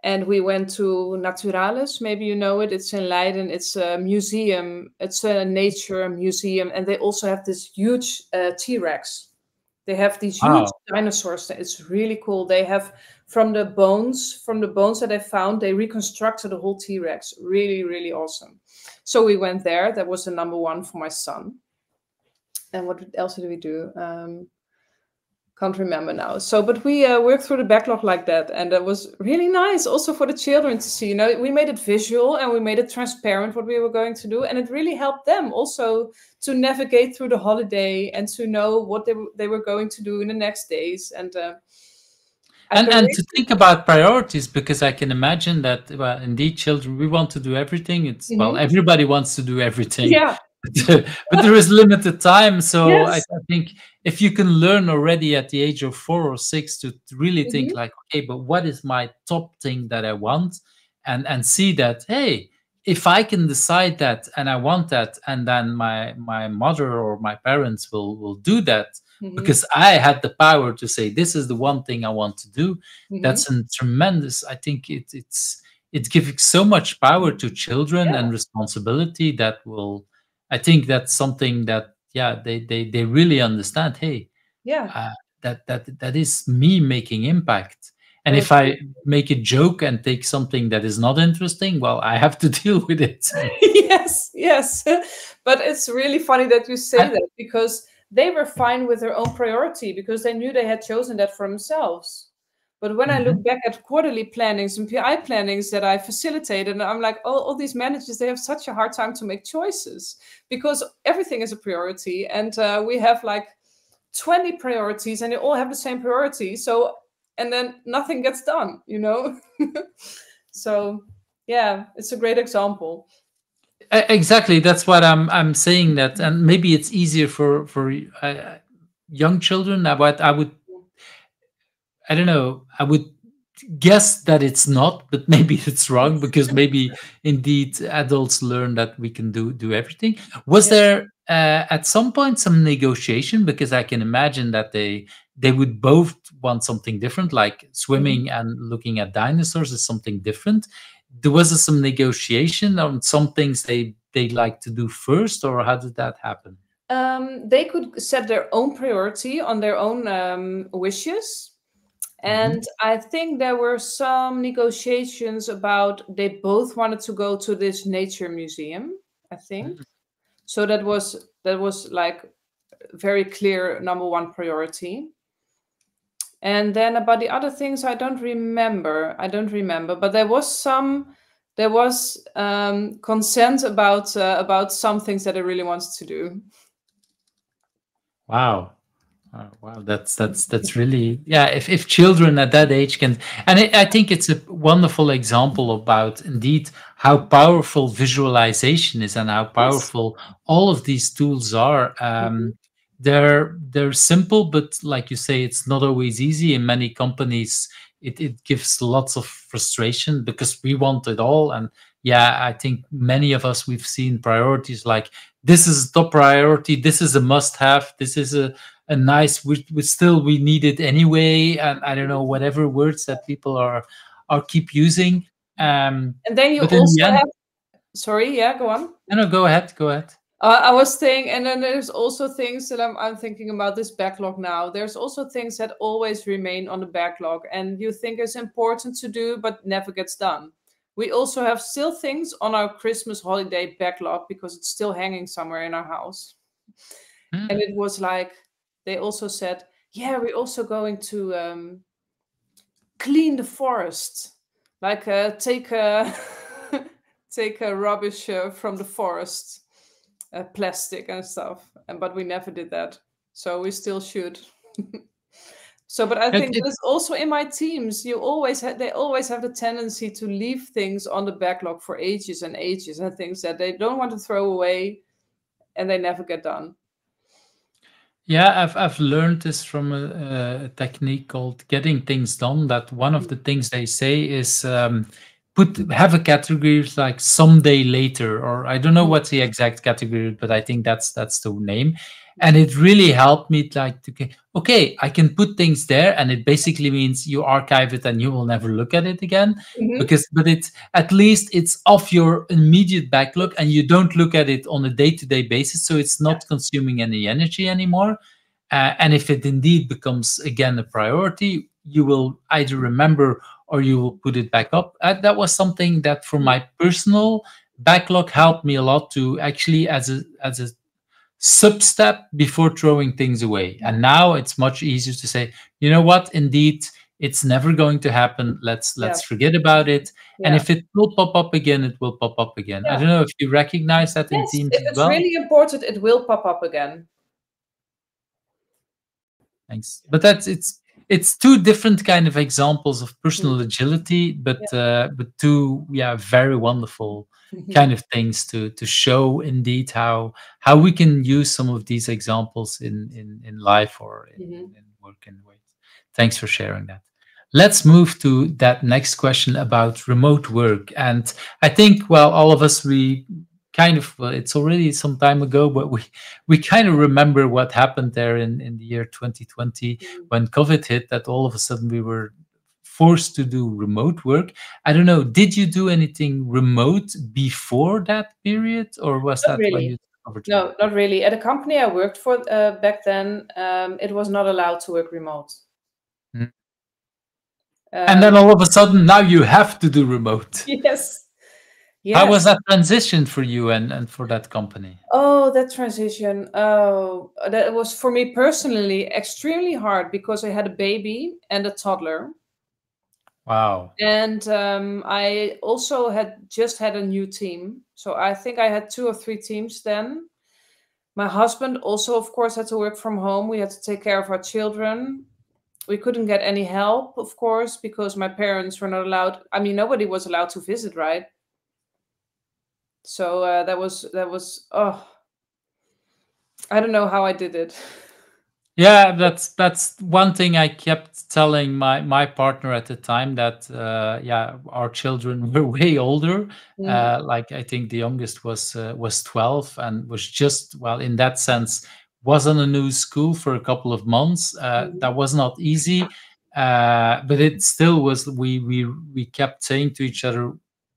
And we went to Naturalis. Maybe you know it. It's in Leiden. It's a museum. It's a nature museum. And they also have this huge T-Rex. They have these huge Wow. dinosaurs. It's really cool. They have from the bones that they found, they reconstructed the whole T-Rex. Really, really awesome. So we went there. That was the number 1 for my son. And what else did we do? Can't remember now. So, but we worked through the backlog like that, and that was really nice also for the children to see. We made it visual and we made it transparent what we were going to do, and it really helped them also to navigate through the holiday and to know what they were going to do in the next days. And and to think about priorities, because I can imagine that, well, indeed, children, we want to do everything. It's well, everybody wants to do everything, yeah, but there is limited time. So I yes, think if you can learn already at the age of 4 or 6 to really think like, okay, but what is my top thing that I want, and see that, hey, if I can decide that and I want that, and then my mother or my parents will do that because I had the power to say this is the one thing I want to do. That's a tremendous. I think it's giving so much power to children yeah, and responsibility that will. I think that's something that, yeah, they really understand. Hey, yeah. that is me making impact. And Very if I make a joke and take something that is not interesting, well, I have to deal with it. yes, yes. But it's really funny that you say I- that because they were fine with their own priority because they knew they had chosen that for themselves. But when I look Mhm. back at quarterly plannings and PI plannings that I facilitated, and I'm like, oh, all these managers, they have such a hard time to make choices because everything is a priority. And we have like 20 priorities and they all have the same priority. So, and then nothing gets done, So, yeah, it's a great example. Exactly. That's what I'm saying. That, and maybe it's easier for young children. But I don't know. I would guess that it's not, but maybe it's wrong because maybe indeed adults learn that we can do everything. Was Yeah. there at some point some negotiation? Because I can imagine that they would both want something different, like Mhm. swimming and looking at dinosaurs is something different. There was some negotiation on some things they like to do first, or how did that happen? They could set their own priority on their own wishes. And Hmm. I think there were some negotiations about they both wanted to go to this nature museum, I think. So that was like very clear number one priority. And then about the other things, I don't remember. I don't remember. But there was consent about some things that I really wanted to do. Wow. Oh, wow, that's really, yeah. If children at that age can, and I think it's a wonderful example about indeed how powerful visualization is and how Yes. powerful all of these tools are. They're simple, but like you say, it's not always easy. In many companies, it gives lots of frustration because we want it all. And yeah, I think many of us we've seen priorities like this is a top priority, this is a must-have, this is a nice we still we need it anyway, and I don't know whatever words that people are keep using, And then you but in the also end. have, sorry, yeah, go on. No, go ahead, go ahead. I was saying, and then there's also things that I'm thinking about this backlog now. There's also things that always remain on the backlog, and you think it's important to do, but never gets done. We also have still things on our Christmas holiday backlog because it's still hanging somewhere in our house. And Hmm. it was like they also said, yeah, we're also going to clean the forest, like take take rubbish from the forest, plastic and stuff. And but we never did that, so we still should. So, but I think it, that is also in my teams. They always have the tendency to leave things on the backlog for ages and ages, and things that they don't want to throw away, and they never get done. Yeah, I've learned this from a technique called getting things done. That one of the things they say is put have a category like someday later, or I don't know what's the exact category, but I think that's the name. And it really helped me like to okay, I can put things there, and it basically means you archive it and you will never look at it again. Mhm. Because but it's at least it's off your immediate backlog and you don't look at it on a day-to-day basis, so it's Yeah. not consuming any energy anymore. And if it indeed becomes again a priority, you will either remember or you will put it back up. That was something that for my personal backlog helped me a lot to actually as a sub-step before throwing things away. And now it's much easier to say, you know what, indeed, it's never going to happen. Yeah. Let's forget about it. And Yeah. if it will pop up again, it will pop up again. I Yeah. don't know if you recognize that in Yes. teams If as it's well. really important, it will pop up again. Thanks. But it's two different kind of examples of Mm. personal agility, but two very wonderful Yeah. kind of things to show indeed how we can use some of these examples in life or Mhm. in work in ways. Thanks for sharing that. Let's move to that next question about remote work. And I think, well, all of us, we kind of, well, it's already some time ago, but we kind of remember what happened there in the year 2020 Mhm. when COVID hit, that all of a sudden we were forced to do remote work. I don't know, did you do anything remote before that period, or was Not that when really. you discovered remote? No, not really. At a company I worked for back then, it was not allowed to work remote. Mm. And Um, then all of a sudden, now you have to do remote. yes. How Yes. was that transition for you and for that company? Oh, that transition. Oh, that was for me personally extremely hard because I had a baby and a toddler. Wow. And I also had just had a new team. So I think I had two or three teams then. My husband also, of course, had to work from home. We had to take care of our children. We couldn't get any help, of course, because my parents were not allowed. I mean, nobody was allowed to visit, right? So that was. Oh, I don't know how I did it. Yeah, that's one thing I kept telling my partner at the time, that our children were way older. Mhm, Like I think the youngest was 12 and was just, well, in that sense, was on a new school for a couple of months. mhm. That was not easy, but it still was. We kept saying to each other,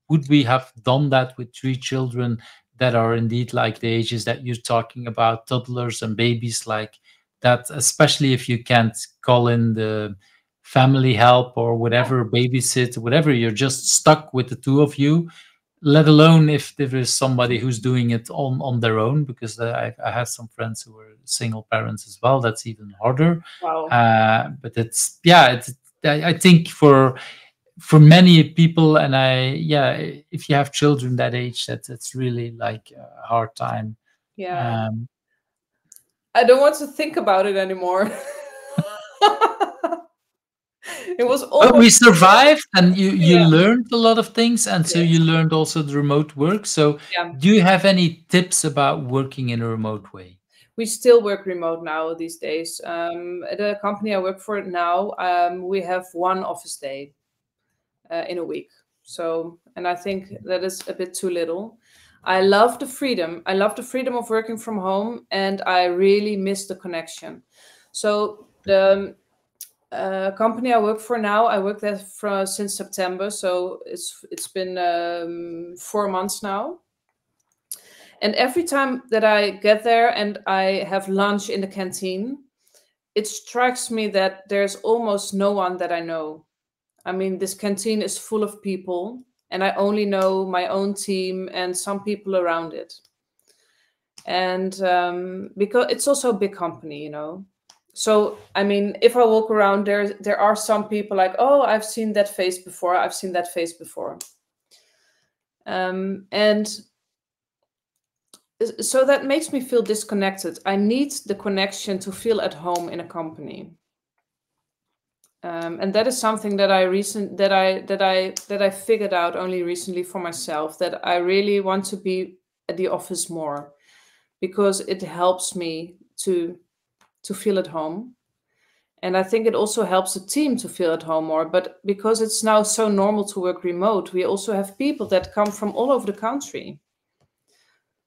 would we have done that with three children that are indeed like the ages that you're talking about, toddlers and babies, like that, especially if you can't call in the family help or Yeah. whatever, babysit, whatever, you're just stuck with the two of you, let alone if there is somebody who's doing it on their own, because I have some friends who are single parents as well. That's even harder. Wow. But I think for many people, and if you have children that age, that's really like a hard time. Yeah. um, I don't want to think about it anymore. It was But almost. we survived, and you Yeah. learned a lot of things, and so you Yes. learned also the remote work. So, Yeah. do you have any tips about working in a remote way? We still work remote now these days. At the company I work for now, we have one office day in a week. So, and I think that is a bit too little. I love the freedom. I love the freedom of working from home, and I really miss the connection. So the company I work for now, I work there since September, so it's been 4 months now. And every time that I get there and I have lunch in the canteen, it strikes me that there's almost no one that I know. I mean, this canteen is full of people, and I only know my own team and some people around it. And because it's also a big company, you know. So I mean, if I walk around, there are some people like, oh, I've seen that face before. I've seen that face before. And so that makes me feel disconnected. I need the connection to feel at home in a company. And that is something that I figured out only recently for myself, that I really want to be at the office more because it helps me to feel at home. And I think it also helps the team to feel at home more. But because it's now so normal to work remote, we also have people that come from all over the country.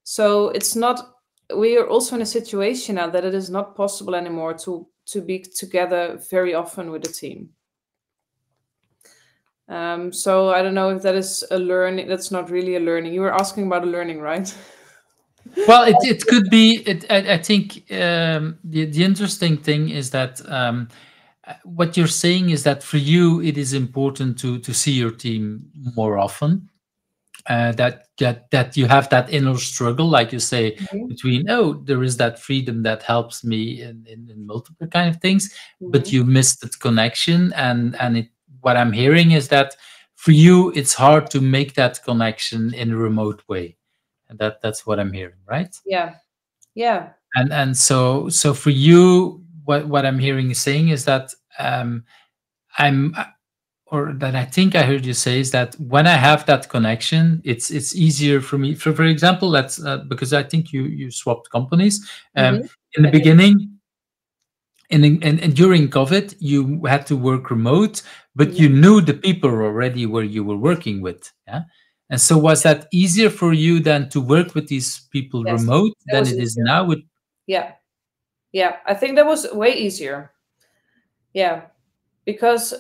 So it's not, we are also in a situation now that it is not possible anymore to be together very often with the team. So I don't know if that is a learning. That's not really a learning. You were asking about a learning, right? Well, it could be. I think the interesting thing is that what you're saying is that for you it is important to see your team more often. that you have that inner struggle, like you say, Mhm. between, oh, there is that freedom that helps me in multiple kind of things, but Mhm. you miss that connection. And what I'm hearing is that for you it's hard to make that connection in a remote way, and that's what I'm hearing, right? Yeah. Yeah. And so for you, what I'm hearing you saying is that, I'm or that I think I heard you say, is that when I have that connection, it's easier for me. For example, let's because I think you swapped companies. Um, Mhm. in the I did. beginning, and during COVID, you had to work remote, but you Mhm. knew the people already where you were working with. Yeah. And so was that easier for you than to work with these people Yes, remote that than was it is easier. now with? Yeah. Yeah. I think that was way easier. Yeah. Because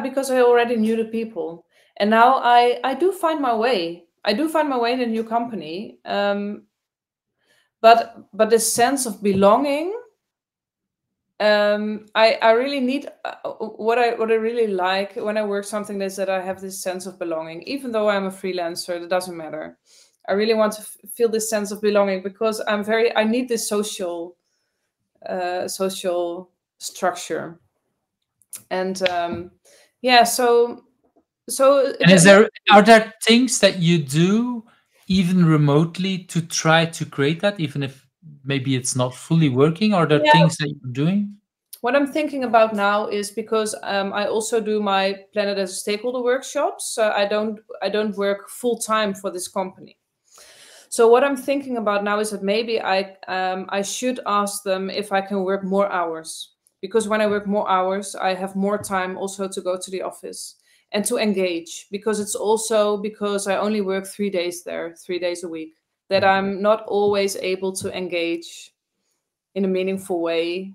because I already knew the people. And now I do find my way. I do find my way in a new company. But this sense of belonging, I really need, what I really like when I work something is that I have this sense of belonging. Even though I'm a freelancer, it doesn't matter. I really want to feel this sense of belonging because I need this social structure. And yeah, so And are there things that you do even remotely to try to create that, even if maybe it's not fully working? Are there yeah, things that you're doing? what I'm thinking about now is because I also do my Planet as a Stakeholder workshops. So I don't work full time for this company. So what I'm thinking about now is that maybe I should ask them if I can work more hours, because when I work more hours, I have more time also to go to the office and to engage, because it's also because I only work 3 days there, 3 days a week, that Mm. I'm not always able to engage in a meaningful way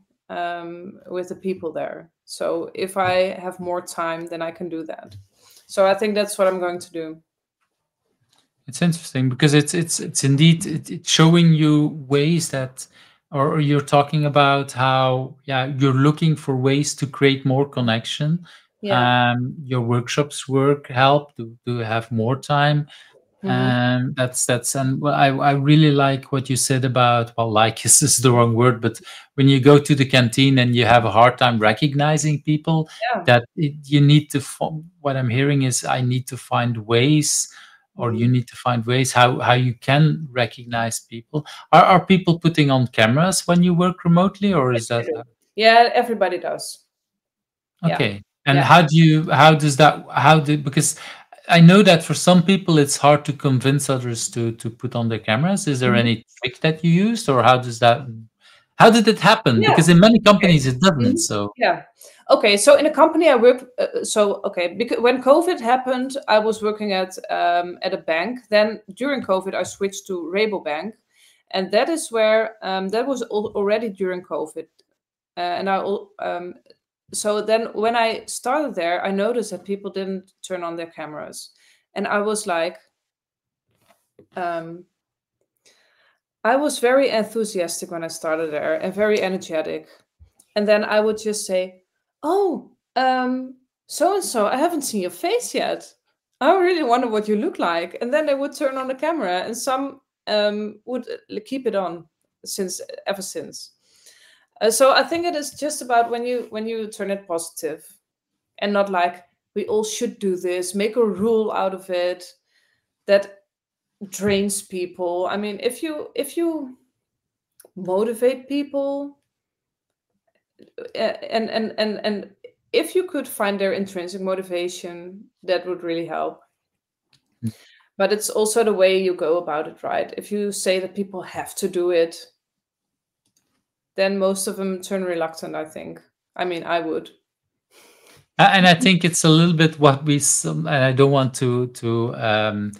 with the people there. So if I have more time, then I can do that. So I think that's what I'm going to do. It's interesting because it's indeed it's showing you ways that, or you're talking about how, yeah, you're looking for ways to create more connection. Yeah. Your workshops work help to have more time. Hmm. That's and well, I really like what you said about, well, like is the wrong word, but when you go to the canteen and you have a hard time recognizing people, Yeah. that you need to. What I'm hearing is I need to find ways, or you Mhm. need to find ways how you can recognize people. Are people putting on cameras when you work remotely, or Yes, is I that do. Yeah, everybody does. Yeah. okay? And Yeah. how does that, because I know that for some people it's hard to convince others to put on their cameras. Is there Mhm. any trick that you used, or how did it happen? Yeah. Because in many Okay. companies it doesn't. Mhm. So Yeah. Okay. So in a company I work, okay, because when COVID happened, I was working at a bank. Then during COVID, I switched to Rabobank, and that is where that was already during COVID. And so then when I started there, I noticed that people didn't turn on their cameras, and um, I was very enthusiastic when I started there and very energetic. And then I would just say, "Oh, so and so, I haven't seen your face yet. I really wonder what you look like." And then they would turn on the camera, and some would keep it on since ever since. So I think it is just about when you turn it positive and not like we all should do this, make a rule out of it that drains people. I mean, if you motivate people, and if you could find their intrinsic motivation, that would really help. But it's also the way you go about it, right? If you say that people have to do it, then most of them turn reluctant, I think. I mean, I would. and I think it's a little bit what and I don't want to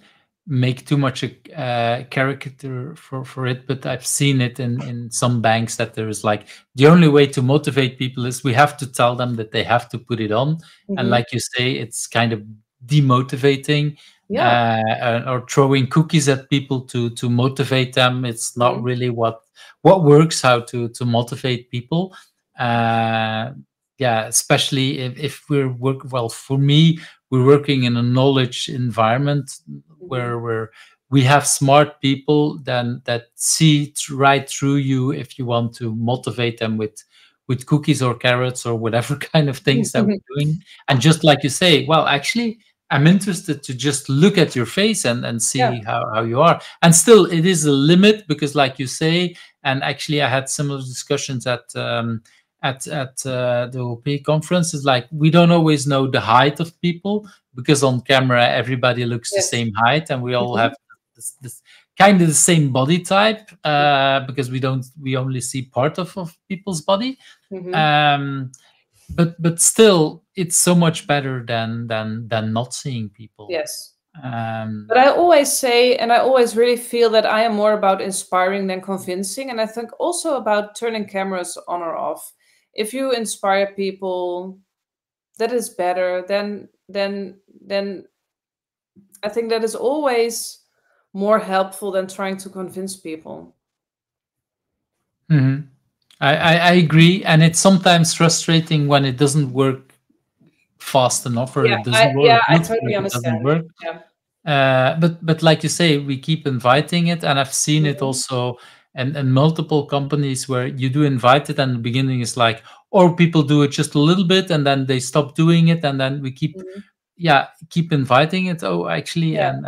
make too much a caricature for it, but I've seen it in some banks that there is like the only way to motivate people is we have to tell them that they have to put it on, and Hmm. like you say, it's kind of demotivating, Yeah. or throwing cookies at people to motivate them. It's not Mhm. really what works, how to motivate people. Uh, yeah, especially if we're work well, for me, we're working in a knowledge environment where we have smart people then that see right through you if you want to motivate them with cookies or carrots or whatever kind of things that we're doing. And just like you say, well, actually, I'm interested to just look at your face and Yeah. see how you are. And still, it is a limit because, like you say, and actually, I had similar discussions at the OP conference. Is like we don't always know the height of people because on camera everybody looks the Yes. same height, and we all Mhm. have this kind of the same body type because we only see part of people's body. Mhm. Um, but still, it's so much better than not seeing people. Yes. Um, But I always say, and I always really feel that I am more about inspiring than convincing. And I think also about turning cameras on or off. If you inspire people, that is better. Then I think that is always more helpful than trying to convince people. mhm. I agree, and it's sometimes frustrating when it doesn't work fast enough or Yeah, it doesn't work. yeah, It I looks totally like it doesn't understand. work. Yeah. But like you say, we keep inviting it, and I've seen it Mhm. also in multiple companies where you do invite it, and the beginning is like, or people do it just a little bit, and then they stop doing it, and then we keep, Mhm. yeah, keep inviting it. Oh, actually, Yeah.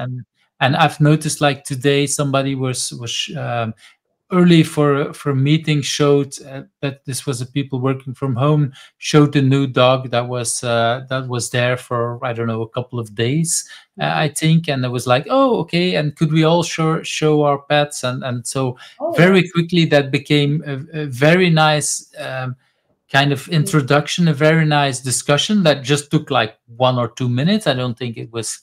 and I've noticed like today somebody was early for a meeting showed that this was a people working from home showed the new dog that was there for I don't know a couple of days Mhm. I think, and it was like, oh, okay, and could we all show our pets, and so Oh, very yes. quickly that became a very nice kind of Mhm. introduction, a very nice discussion that just took like 1 or 2 minutes. I don't think it was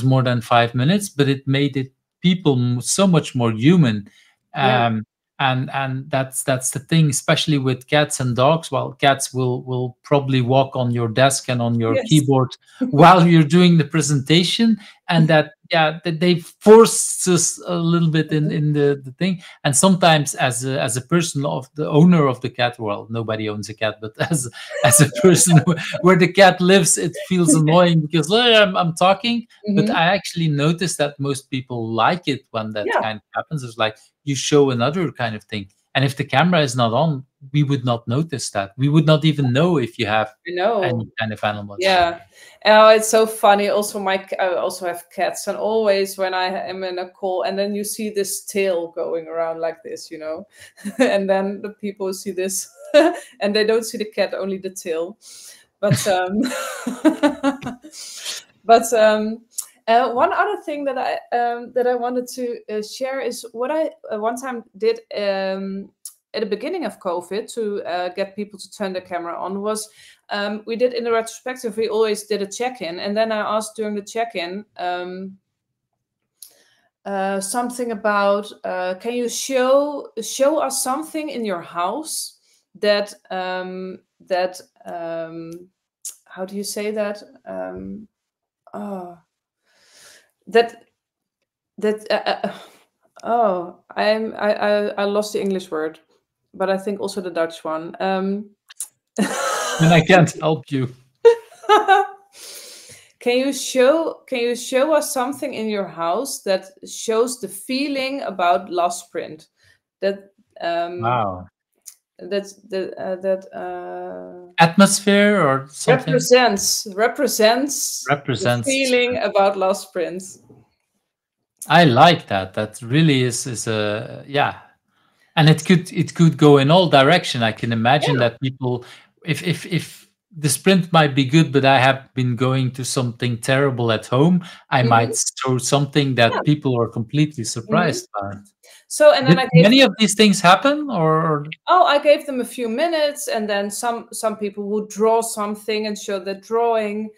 more than 5 minutes, but it made it people so much more human. Yeah. Um, and that's the thing, especially with cats and dogs. Well, cats will probably walk on your desk and on your Yes. keyboard while you're doing the presentation, and that yeah that they force us a little bit Mhm. in the thing. And sometimes as a person of the owner of the cat, well, nobody owns a cat, but as a person where the cat lives, it feels annoying because I'm talking, but Mhm. I actually noticed that most people like it when that Yeah, kind of happens. It's like you show another kind of thing. And if the camera is not on, we would not notice that. We would not even know if you have I any know. kind of animals. Yeah. Oh, it's so funny. Also, I also have cats, and always when I am in a call, and then you see this tail going around like this, and then the people see this, and they don't see the cat, only the tail. But but one other thing that I wanted to share is what I one time did at the beginning of COVID to get people to turn their camera on was we did in the retrospective, we always did a check-in, and then I asked during the check-in something about can you show us something in your house that how do you say that oh, that that oh I lost the English word, but I think also the Dutch one. And I can't help you. Can you show us something in your house that shows the feeling about last sprint that um Wow. that Atmosphere or something represents the represents. feeling about last sprints. I like that. That really is a yeah. And it could go in all direction. I can imagine Yeah. that people, if the sprint might be good, but I have been going to something terrible at home, I Hmm. might show something that Yeah. people are completely Hmm. surprised by. So, and then Did I gave many of these things happen, or Oh, I gave them a few minutes, and then some people would draw something and show the drawing.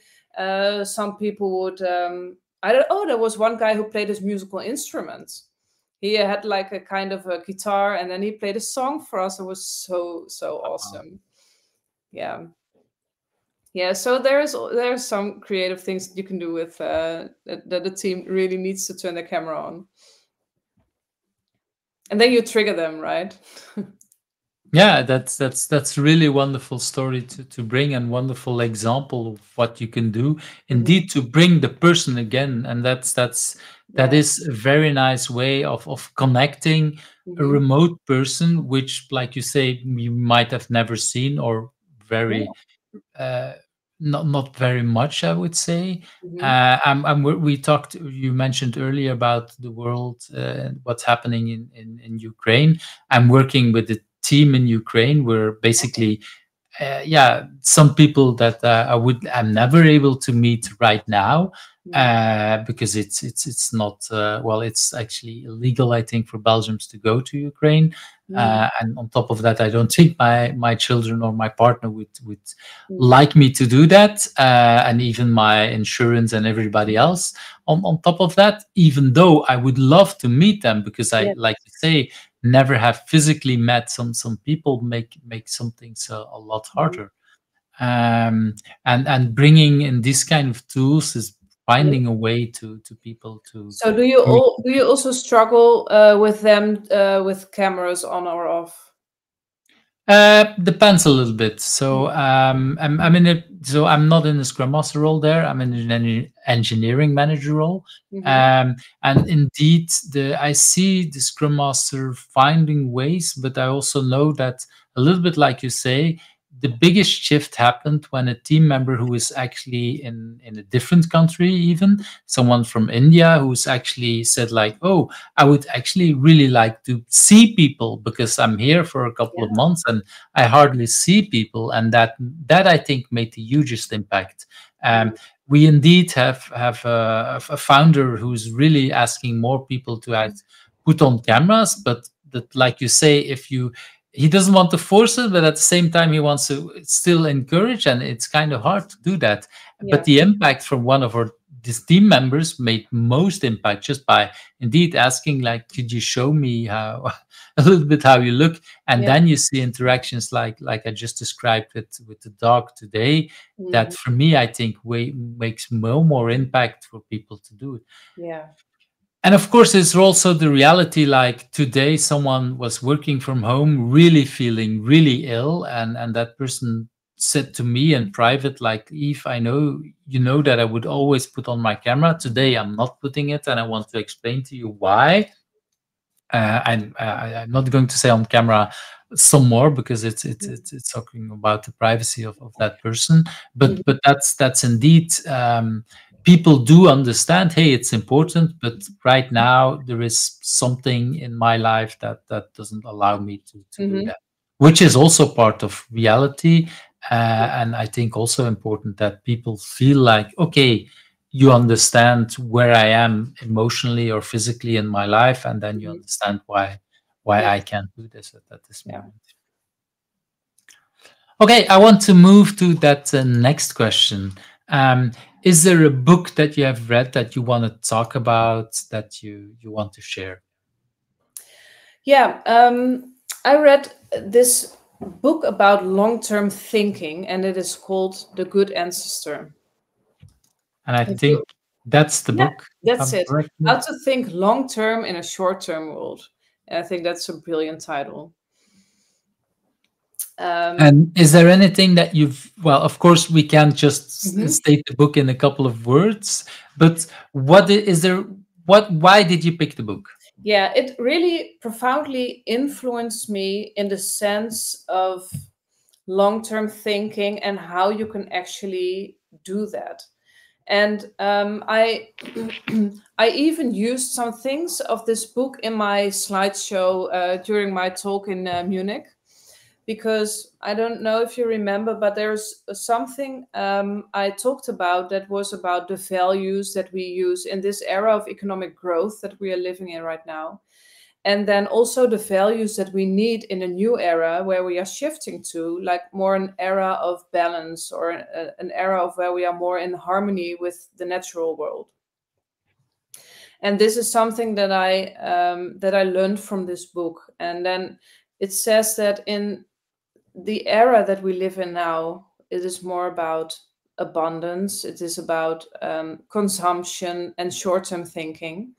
Some people would. I don't. Oh, there was one guy who played his musical instruments. He had like a kind of a guitar, and then he played a song for us. It was so awesome. Yeah, yeah. So there's some creative things that you can do with that the team really needs to turn the camera on, and then you trigger them, right? Yeah, that's really wonderful story to bring, and wonderful example of what you can do Hmm. indeed to bring the person again. And that Yeah. is a very nice way of connecting a Hmm. remote person, which, like you say, you might have never seen, or very Yeah. uh, not very much, I would say. Hmm. We talked. You mentioned earlier about the world, what's happening in Ukraine. I'm working with a team in Ukraine where basically, yeah, some people that I'm never able to meet right now, Hmm. because it's not, well, it's actually illegal, I think, for Belgians to go to Ukraine. Hmm. And on top of that, I don't think my children or my partner would Hmm. like me to do that, and even my insurance and everybody else. On top of that, even though I would love to meet them, because I, Yeah. like you say, never have physically met some people, make some things a lot Hmm. harder. And bringing in this kind of tools is Yeah. finding a way to people to So do you meet. all do you also struggle with them with cameras on or off? Depends a little bit. So I'm in it. So I'm not in the Scrum Master role there. I'm in an engineering manager role. Mm-hmm. And indeed, I see the Scrum Master finding ways, but I also know that, a little bit like you say, the biggest shift happened when a team member who is actually in a different country, even someone from India, who's actually said like, "Oh, I would actually really like to see people, because I'm here for a couple of Yeah. months and I hardly see people," and that I think made the hugest impact. Um, Mm. we indeed have a founder who's really asking more people to put on cameras, but that, like you say, if you he doesn't want to force it, but at the same time he wants to still encourage, and it's kind of hard to do that. But Yeah. the impact from one of our these team members made most impact just by indeed asking, like, could you show me how a little bit how you look? And Yeah. then you see interactions like I just described with the dog today, Hmm. that for me, I think makes more impact for people to do it. Yeah. And of course, it's also the reality, like today someone was working from home, really feeling really ill, and that person said to me in private, like, Eve, I know you know that I would always put on my camera. Today I'm not putting it, and I want to explain to you why. I'm not going to say on camera some more, because it's talking about the privacy of that person. But Hmm. that's indeed, people do understand. Hey, it's important, but right now there is something in my life that doesn't allow me to do Hmm. that, which is also part of reality. And I think also important that people feel like, okay, you understand where I am emotionally or physically in my life, and then you Hmm. understand why Yeah. I can't do this at this Yeah. moment. Okay, I want to move to that next question. Um, is there a book that you have read that you want to talk about, that you want to share? Yeah. I read this book about long-term thinking, and it is called The Good Ancestor. And I If you, think that's the yeah, book, if that's I'm it. correct. How to think long-term in a short-term world. And I think that's a brilliant title. Um, And is there anything that you've, well, of course, we can't just mhm. state the book in a couple of words, but is there, why did you pick the book? Yeah, it really profoundly influenced me in the sense of long-term thinking and how you can actually do that. And I I even used some things of this book in my slideshow during my talk in Munich, because I don't know if you remember, but there's something I talked about that was about the values that we use in this era of economic growth that we are living in right now. And then also the values that we need in a new era where we are shifting to, like more an era of balance, or an era of where we are more in harmony with the natural world. And this is something that I learned from this book. And then it says that in the era that we live in now, it is more about abundance. It is about consumption and short-term thinking.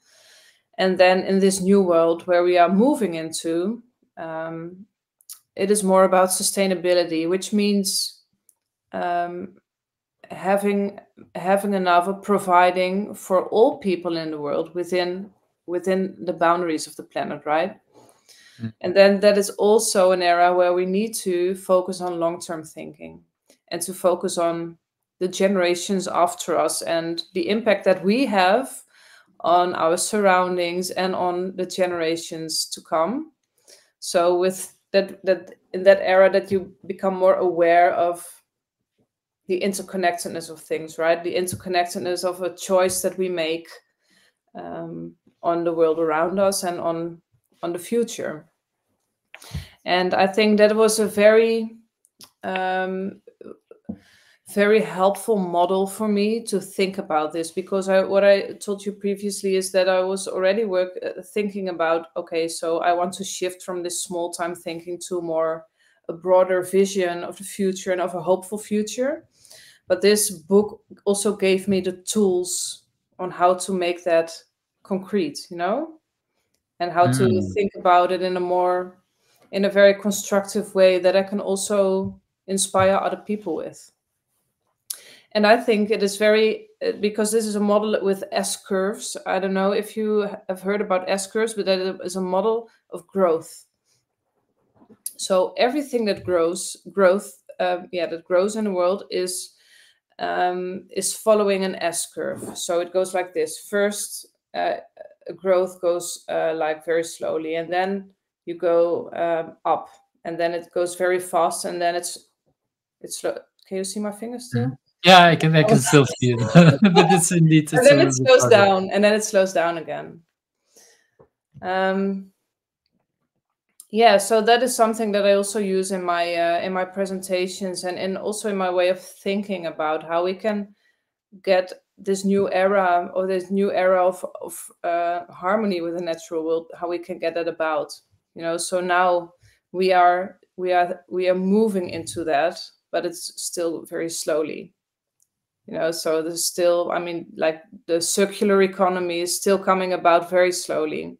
And then in this new world where we are moving into, um, it is more about sustainability, which means having enough of providing for all people in the world within the boundaries of the planet, right? And then that is also an era where we need to focus on long-term thinking and to focus on the generations after us and the impact that we have on our surroundings and on the generations to come. So with that in that era that you become more aware of the interconnectedness of things, right? The interconnectedness of a choice that we make on the world around us and on the future. And I think that was a very very helpful model for me to think about this, because what I told you previously is that I was already thinking about, okay, so I want to shift from this small time thinking to a broader vision of the future and of a hopeful future. But this book also gave me the tools on how to make that concrete, and how to think about it in a very constructive way that I can also inspire other people with. And I think it is because this is a model with S-curves. I don't know if you have heard about S-curves, but that is a model of growth. So everything that grows in the world is following an S-curve. So it goes like this. First, growth goes like very slowly, and then you go up, and then it goes very fast, and then it's slow. Can you see my fingers still? Yeah, I can still see it. But it's indeed, and then it slows down, and then it slows down again. Yeah, so that is something that I also use in my presentations and also in my way of thinking about how we can get this new era of harmony with the natural world, how we can get that about. So now we are moving into that, but it's still very slowly. So there's still, like the circular economy is still coming about very slowly.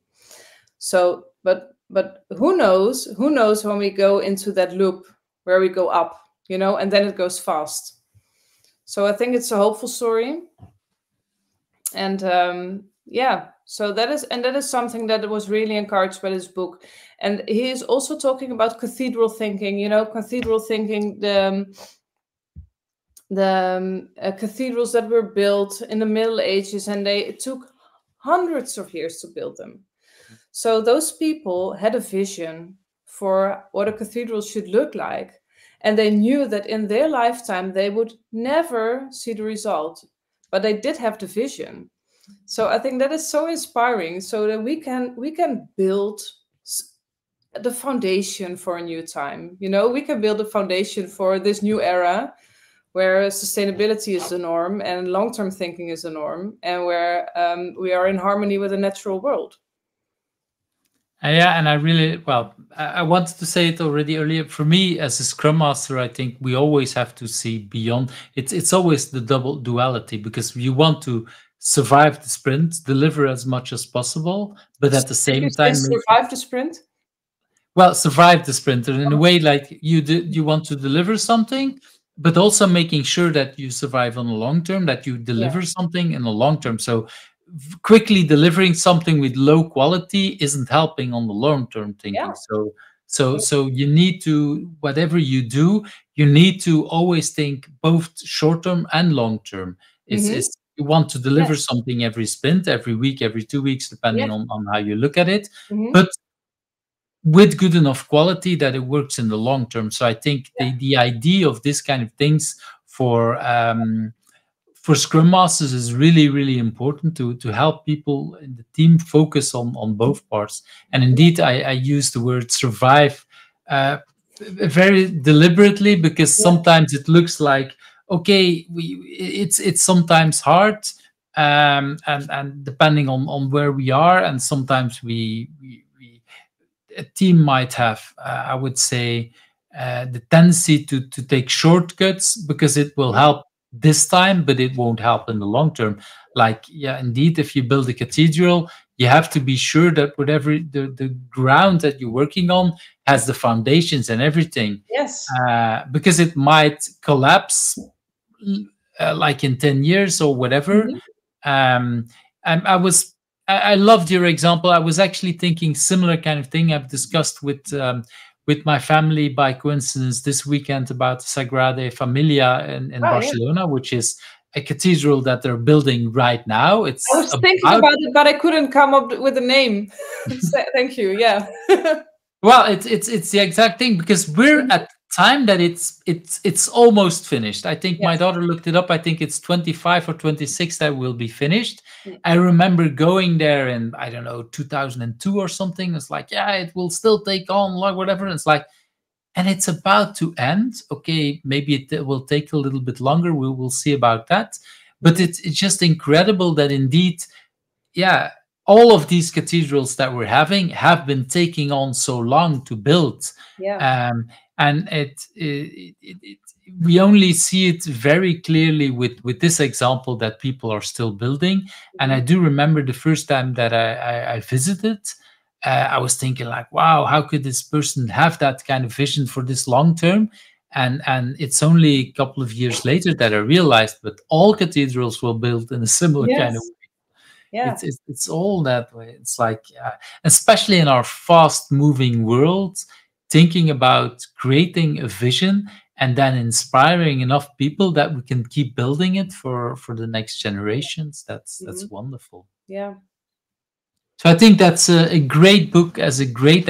So, but who knows when we go into that loop where we go up, and then it goes fast. So I think it's a hopeful story. And so that is something that was really encouraged by this book. And he is also talking about cathedral thinking, cathedral thinking, the cathedrals that were built in the Middle Ages, and it took hundreds of years to build them. So those people had a vision for what a cathedral should look like, and they knew that in their lifetime they would never see the result, but they did have the vision. So I think that is so inspiring, so that we can build the foundation for a new time. We can build a foundation for this new era where sustainability is the norm and long-term thinking is the norm, and where we are in harmony with the natural world. Yeah, and I wanted to say it already earlier. For me, as a Scrum Master, I think we always have to see beyond. It's always the double duality, because you want to survive the sprint, deliver as much as possible, but at the same time survive the sprint. Well, survive the sprint in a way, like you want to deliver something, but also making sure that you survive on the long term, that you deliver something in the long term. So quickly delivering something with low quality isn't helping on the long term thinking. So you need to, whatever you do, you need to always think both short term and long term. It's you want to deliver something every sprint, every week, every 2 weeks, depending on how you look at it, but with good enough quality that it works in the long term. So I think the idea of this kind of things for Scrum Masters is really, really important to help people in the team focus on both parts. And indeed, I use the word survive very deliberately, because sometimes it looks like, okay, it's sometimes hard, and depending on where we are, and sometimes a team might have, I would say, the tendency to take shortcuts because it will help this time, but it won't help in the long term. Like, indeed, if you build a cathedral, you have to be sure that whatever the ground that you're working on has the foundations and everything, Yes. because it might collapse like in 10 years or whatever. Mhm. um, I was I loved your example. I was actually thinking similar kind of thing. I've discussed with my family by coincidence this weekend about Sagrada Familia in Oh, yeah. Barcelona, which is a cathedral that they're building right now. I It's was thinking about about it, but I couldn't come up with a name. Thank you. Yeah. well, it's the exact thing, because we're Mhm. at the time that it's almost finished. I think my Yes. daughter looked it up. I think it's 25 or 26 that will be finished. Mm. I remember going there in, I don't know, 2002 or something. It's like, yeah, it will still take on like whatever. And it's like, and it's about to end. Okay, maybe it will take a little bit longer. We will see about that. But Mhm. it's just incredible that indeed, yeah, all of these cathedrals that we're having have been taking on so long to build. Yeah. um, and we only see it very clearly with this example that people are still building. And I Mhm. do remember the first time that I visited, I was thinking like, wow, how could this person have that kind of vision for this long term? And it's only a couple of years later that I realized that all cathedrals were built in a similar kind of, Yes. Yeah. it's all that way. It's like, especially in our fast moving world, thinking about creating a vision and then inspiring enough people that we can keep building it for the next generations. That's Mhm. wonderful. Yeah. So I think that's a great book as a great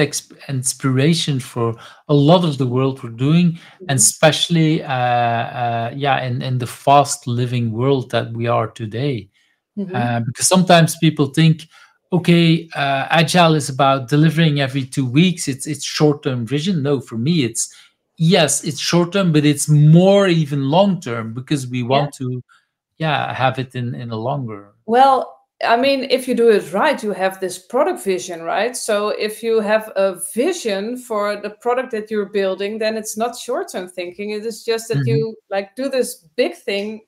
inspiration for a lot of the world we're doing, and Mhm. especially yeah, in the fast living world that we are today. Mhm. Because sometimes people think, okay, agile is about delivering every 2 weeks. It's short term vision. No, for me, it's yes, it's short term, but it's more even long term, because we Yeah. want to, yeah, have it in a longer. Well, I mean, if you do it right, you have this product vision, right? So if you have a vision for the product that you're building, then it's not short-term thinking. It is just that Mhm. you like do this big thing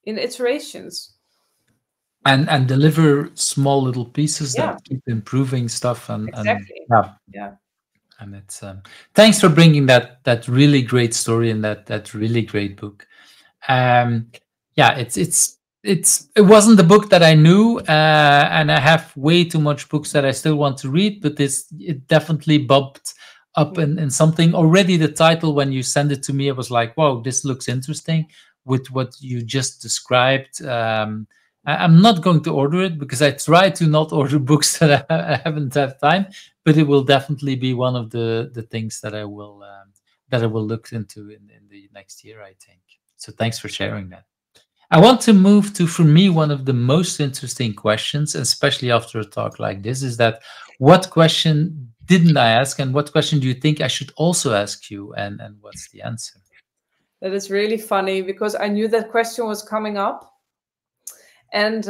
in iterations. And deliver small little pieces Yeah, that keep improving stuff, and exactly. yeah. Yeah. And it's thanks for bringing that really great story and that really great book. um yeah, it wasn't the book that I knew, and I have way too much books that I still want to read, but this, it definitely bumped up Mhm. in something. Already the title, when you sent it to me, I was like, wow, this looks interesting with what you just described. I'm not going to order it, because I try to not order books that I haven't had time, but it will definitely be one of the things that I will look into in the next year, I think. So thanks for sharing that. I want to move to, for me, one of the most interesting questions, especially after a talk like this, is that what question didn't I ask, and what question do you think I should also ask you, and what's the answer? That is really funny because I knew that question was coming up. And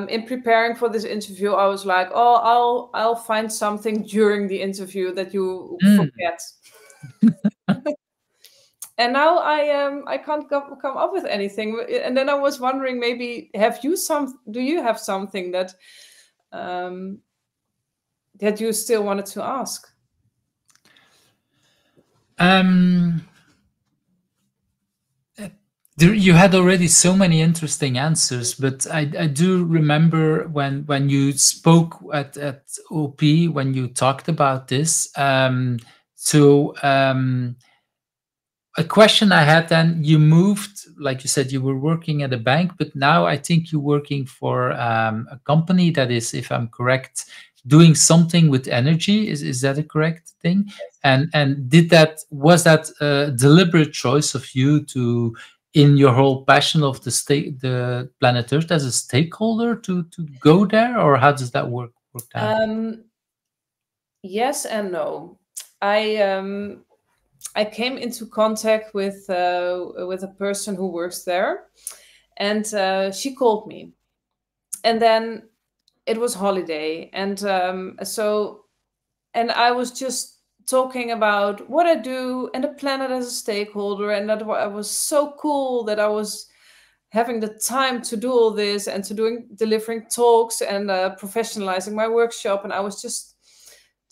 in preparing for this interview, I was like, "Oh, I'll find something during the interview that you Mm. forget." And now I can't come up with anything. And then I was wondering, maybe do you have something um, that you still wanted to ask? Um, you had already so many interesting answers, but I do remember when you spoke at OP, when you talked about this. So a question I had then, you moved, like you said, you were working at a bank, but now I think you're working for a company that is, if I'm correct, doing something with energy. Is that a correct thing? And was that a deliberate choice of you to, in your whole passion of the planet Earth as a stakeholder, to go there, or how does that work out? Um, yes and no. I came into contact with a person who works there, and she called me, and then it was holiday, and and I was just talking about what I do and the planet as a stakeholder, and that I was so cool that I was having the time to do all this and to delivering talks and professionalizing my workshop. And I was just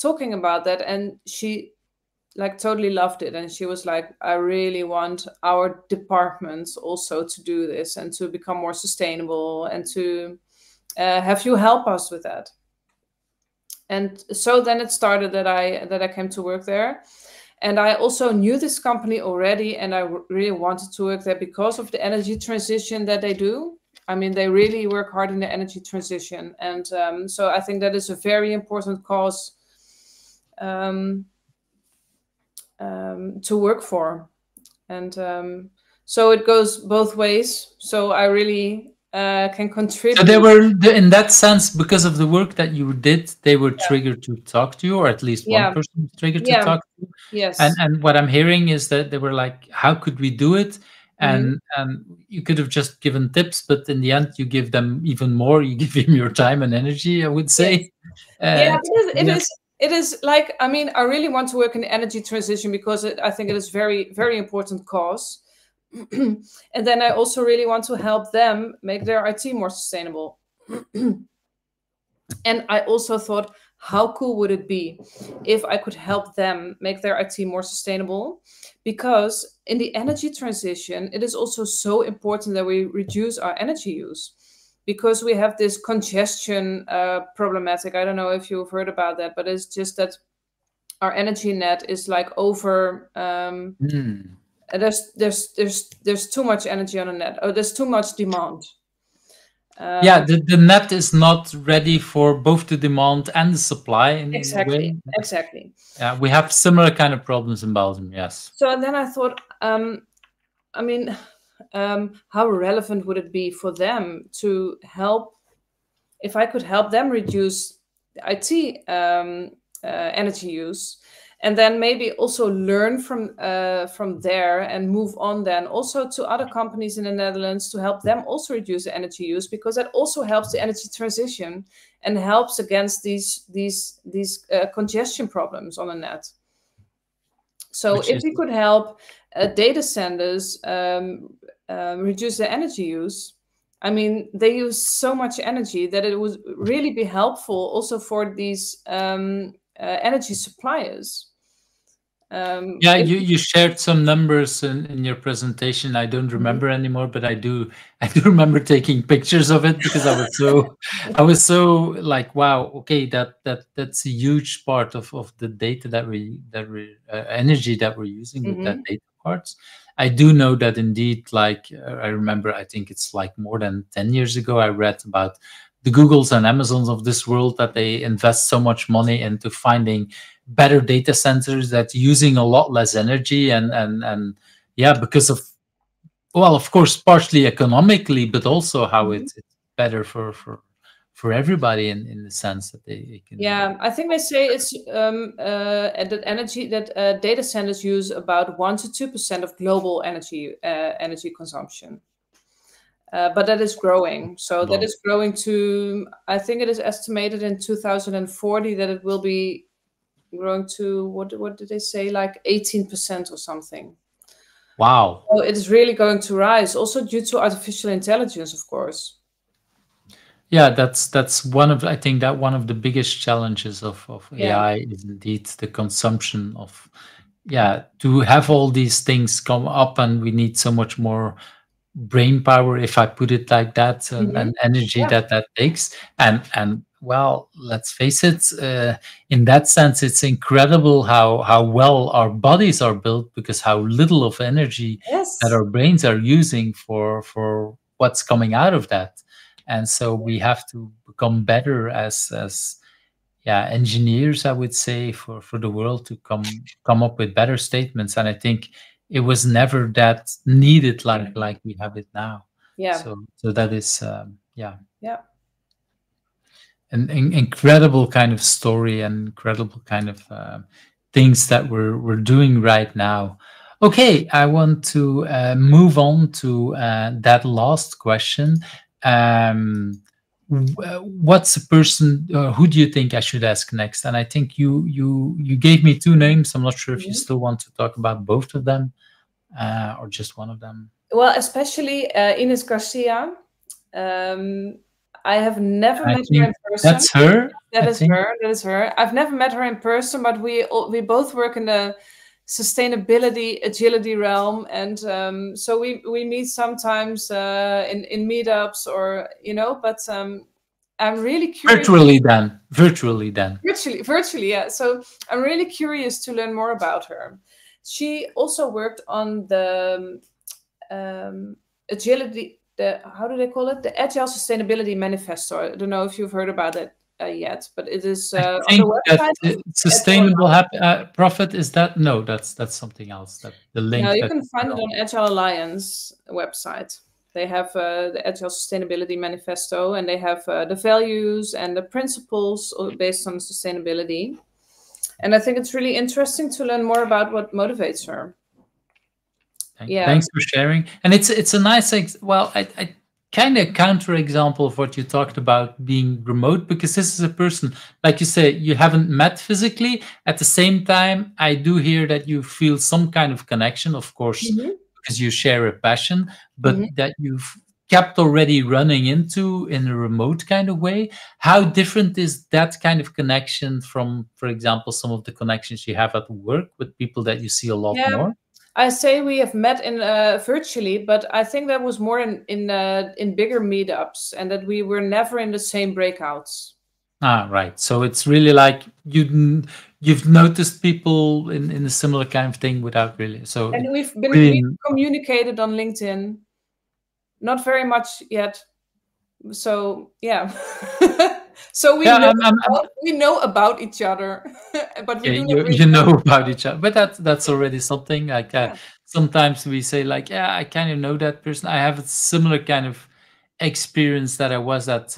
talking about that, and she like totally loved it, and she was like, I really want our departments also to do this and to become more sustainable, and to have you help us with that. And so then it started that I came to work there. And I also knew this company already, and I really wanted to work there because of the energy transition that they do. I mean, they really work hard in the energy transition. And so I think that is a very important cause to work for. And so it goes both ways. So I really can contribute. So they were, in that sense, because of the work that you did, they were triggered to talk to you, or at least one person was triggered to talk to you. Yes. And what I'm hearing is that they were like, how could we do it? And you could have just given tips, but in the end, you give them even more. You give them your time and energy, I would say. Yes. It is like, I mean, I really want to work in the energy transition because I think it is very, very important cause. And then I also really want to help them make their IT more sustainable. And I also thought, how cool would it be if I could help them make their IT more sustainable? Because in the energy transition, it is also so important that we reduce our energy use, because we have this congestion problematic. I don't know if you've heard about that, but it's just that our energy net is like over. There's too much energy on the net. Oh, there's too much demand. Yeah, the net is not ready for both the demand and the supply. Exactly. Exactly. Yeah, we have similar kind of problems in Belgium. Yes. So then I thought, I mean, how relevant would it be for them to help, if I could help them reduce IT energy use, and then maybe also learn from there and move on then also to other companies in the Netherlands to help them also reduce the energy use, because that also helps the energy transition and helps against these congestion problems on the net. So if we could help data centers reduce their energy use, I mean, they use so much energy that it would really be helpful also for these energy suppliers. Yeah, you shared some numbers in your presentation. I don't remember anymore, but I do remember taking pictures of it, because I was so like, wow, okay, that's a huge part of the data that we energy that we're using with that data parts. I do know that indeed, like I remember, I think it's like more than 10 years ago, I read about the Googles and Amazons of this world, that they invest so much money into finding better data centers that using a lot less energy, and yeah, because of, well, of course, partially economically, but also how it's better for everybody in the sense that they can. Yeah, I think they say it's that energy that data centers use about 1 to 2% of global energy consumption. But that is growing. So that is growing to, I think it is estimated in 2040 that it will be growing to, what did they say, like 18% or something. Wow. So it is really going to rise, also due to artificial intelligence, of course. Yeah, that's one of, I think that one of the biggest challenges of AI is indeed the consumption of, to have all these things come up, and we need so much more brain power, if I put it like that, and energy that takes. And well, let's face it, in that sense, it's incredible how well our bodies are built, because how little of energy that our brains are using for what's coming out of that. And so we have to become better as engineers, I would say, for the world to come up with better statements. And I think it was never that needed like we have it now. Yeah. So that is an incredible kind of story, and incredible kind of things that we're doing right now. Okay, I want to move on to that last question. What's a person? Who do you think I should ask next? And I think you gave me two names. I'm not sure if you still want to talk about both of them. or just one of them? Well, especially Ines Garcia. I have never I met her in think person. that's her. That I is think. her. That is her. I've never met her in person, but we both work in the sustainability agility realm, and so we meet sometimes in meetups, or But I'm really curious. Virtually then. Virtually, yeah. So I'm really curious to learn more about her. She also worked on the agility. How do they call it? The Agile Sustainability Manifesto. I don't know if you've heard about it yet, but it is I on the think that website of Agile. sustainable profit is that. No, that's something else. That the No, link you that. can find it on Agile Alliance website. They have the Agile Sustainability Manifesto, and they have the values and the principles based on sustainability. And I think it's really interesting to learn more about what motivates her. Yeah. Thanks for sharing. And it's a nice well, I kind of counter example of what you talked about being remote, because this is a person, like you say, you haven't met physically. At the same time, I do hear that you feel some kind of connection, of course, because you share a passion, but that you've kept already running into in a remote kind of way. How different is that kind of connection from, for example, some of the connections you have at work with people that you see a lot more? I say we have met in virtually, but I think that was more in bigger meetups, and that we were never in the same breakouts. Ah, right. So it's really like you've noticed people in a similar kind of thing without really. So And we've communicated on LinkedIn, not very much yet. So yeah. So we know about each other, but we do not really you know about each other. But that's already something. Like sometimes we say like, yeah, I kind of know that person. I have a similar kind of experience that I was at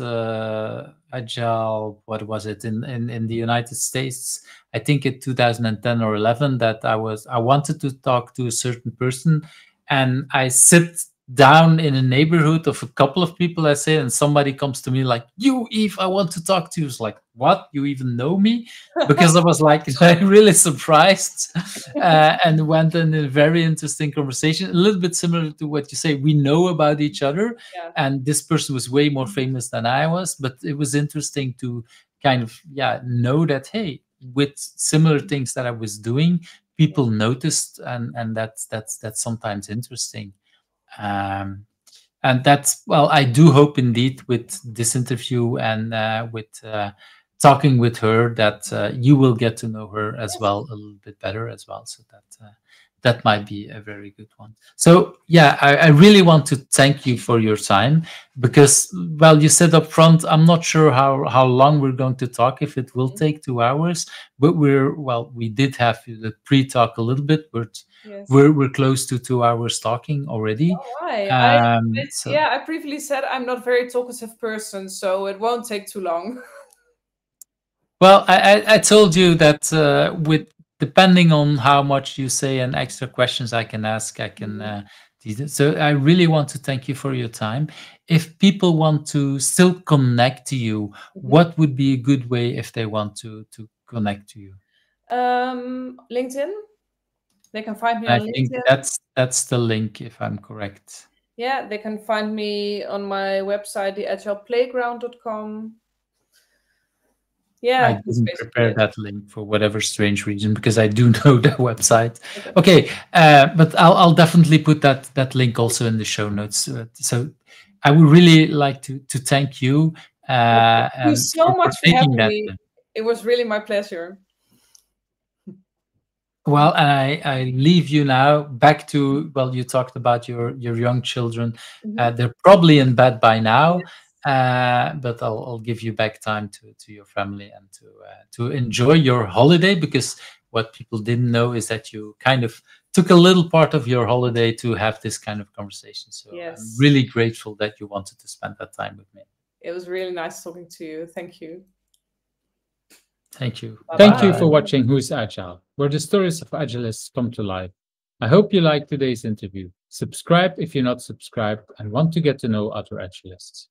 Agile. What was it in the United States? I think in 2010 or 11 that I wanted to talk to a certain person, and I sit down in a neighborhood of a couple of people, I say, and somebody comes to me like, "You, Eve, I want to talk to you." It's like, "What? You even know me?" Because I was like really surprised, and went in a very interesting conversation, a little bit similar to what you say. We know about each other, and this person was way more famous than I was, but it was interesting to kind of know that, hey, with similar things that I was doing, people noticed, and that's sometimes interesting. And that's, well, I do hope indeed with this interview and with talking with her that you will get to know her as well a little bit better as well. So that might be a very good one. So yeah, I really want to thank you for your time, because, well, you said up front, I'm not sure how long we're going to talk, if it will take 2 hours, but we did have the pre-talk a little bit, but we're close to 2 hours talking already. Why? I briefly said I'm not a very talkative person, so it won't take too long. Well, I told you that with depending on how much you say and extra questions I can ask, I can. So I really want to thank you for your time. If people want to still connect to you, what would be a good way if they want to connect to you? LinkedIn. They can find me on LinkedIn. I think that's the link, if I'm correct. Yeah, they can find me on my website, theagileplayground.com. Yeah, I didn't prepare that link for whatever strange reason, because I do know the website. Okay, but I'll definitely put that link also in the show notes. So I would really like to thank you. Thank you so much for having me. It was really my pleasure. Well, I leave you now back to, well, you talked about your young children. They're probably in bed by now. But I'll give you back time to your family and to enjoy your holiday, because what people didn't know is that you kind of took a little part of your holiday to have this kind of conversation. So I'm really grateful that you wanted to spend that time with me. It was really nice talking to you. Thank you. Thank you. Bye-bye. Thank you for watching Who's Agile, where the stories of agilists come to life. I hope you liked today's interview. Subscribe if you're not subscribed and want to get to know other agilists.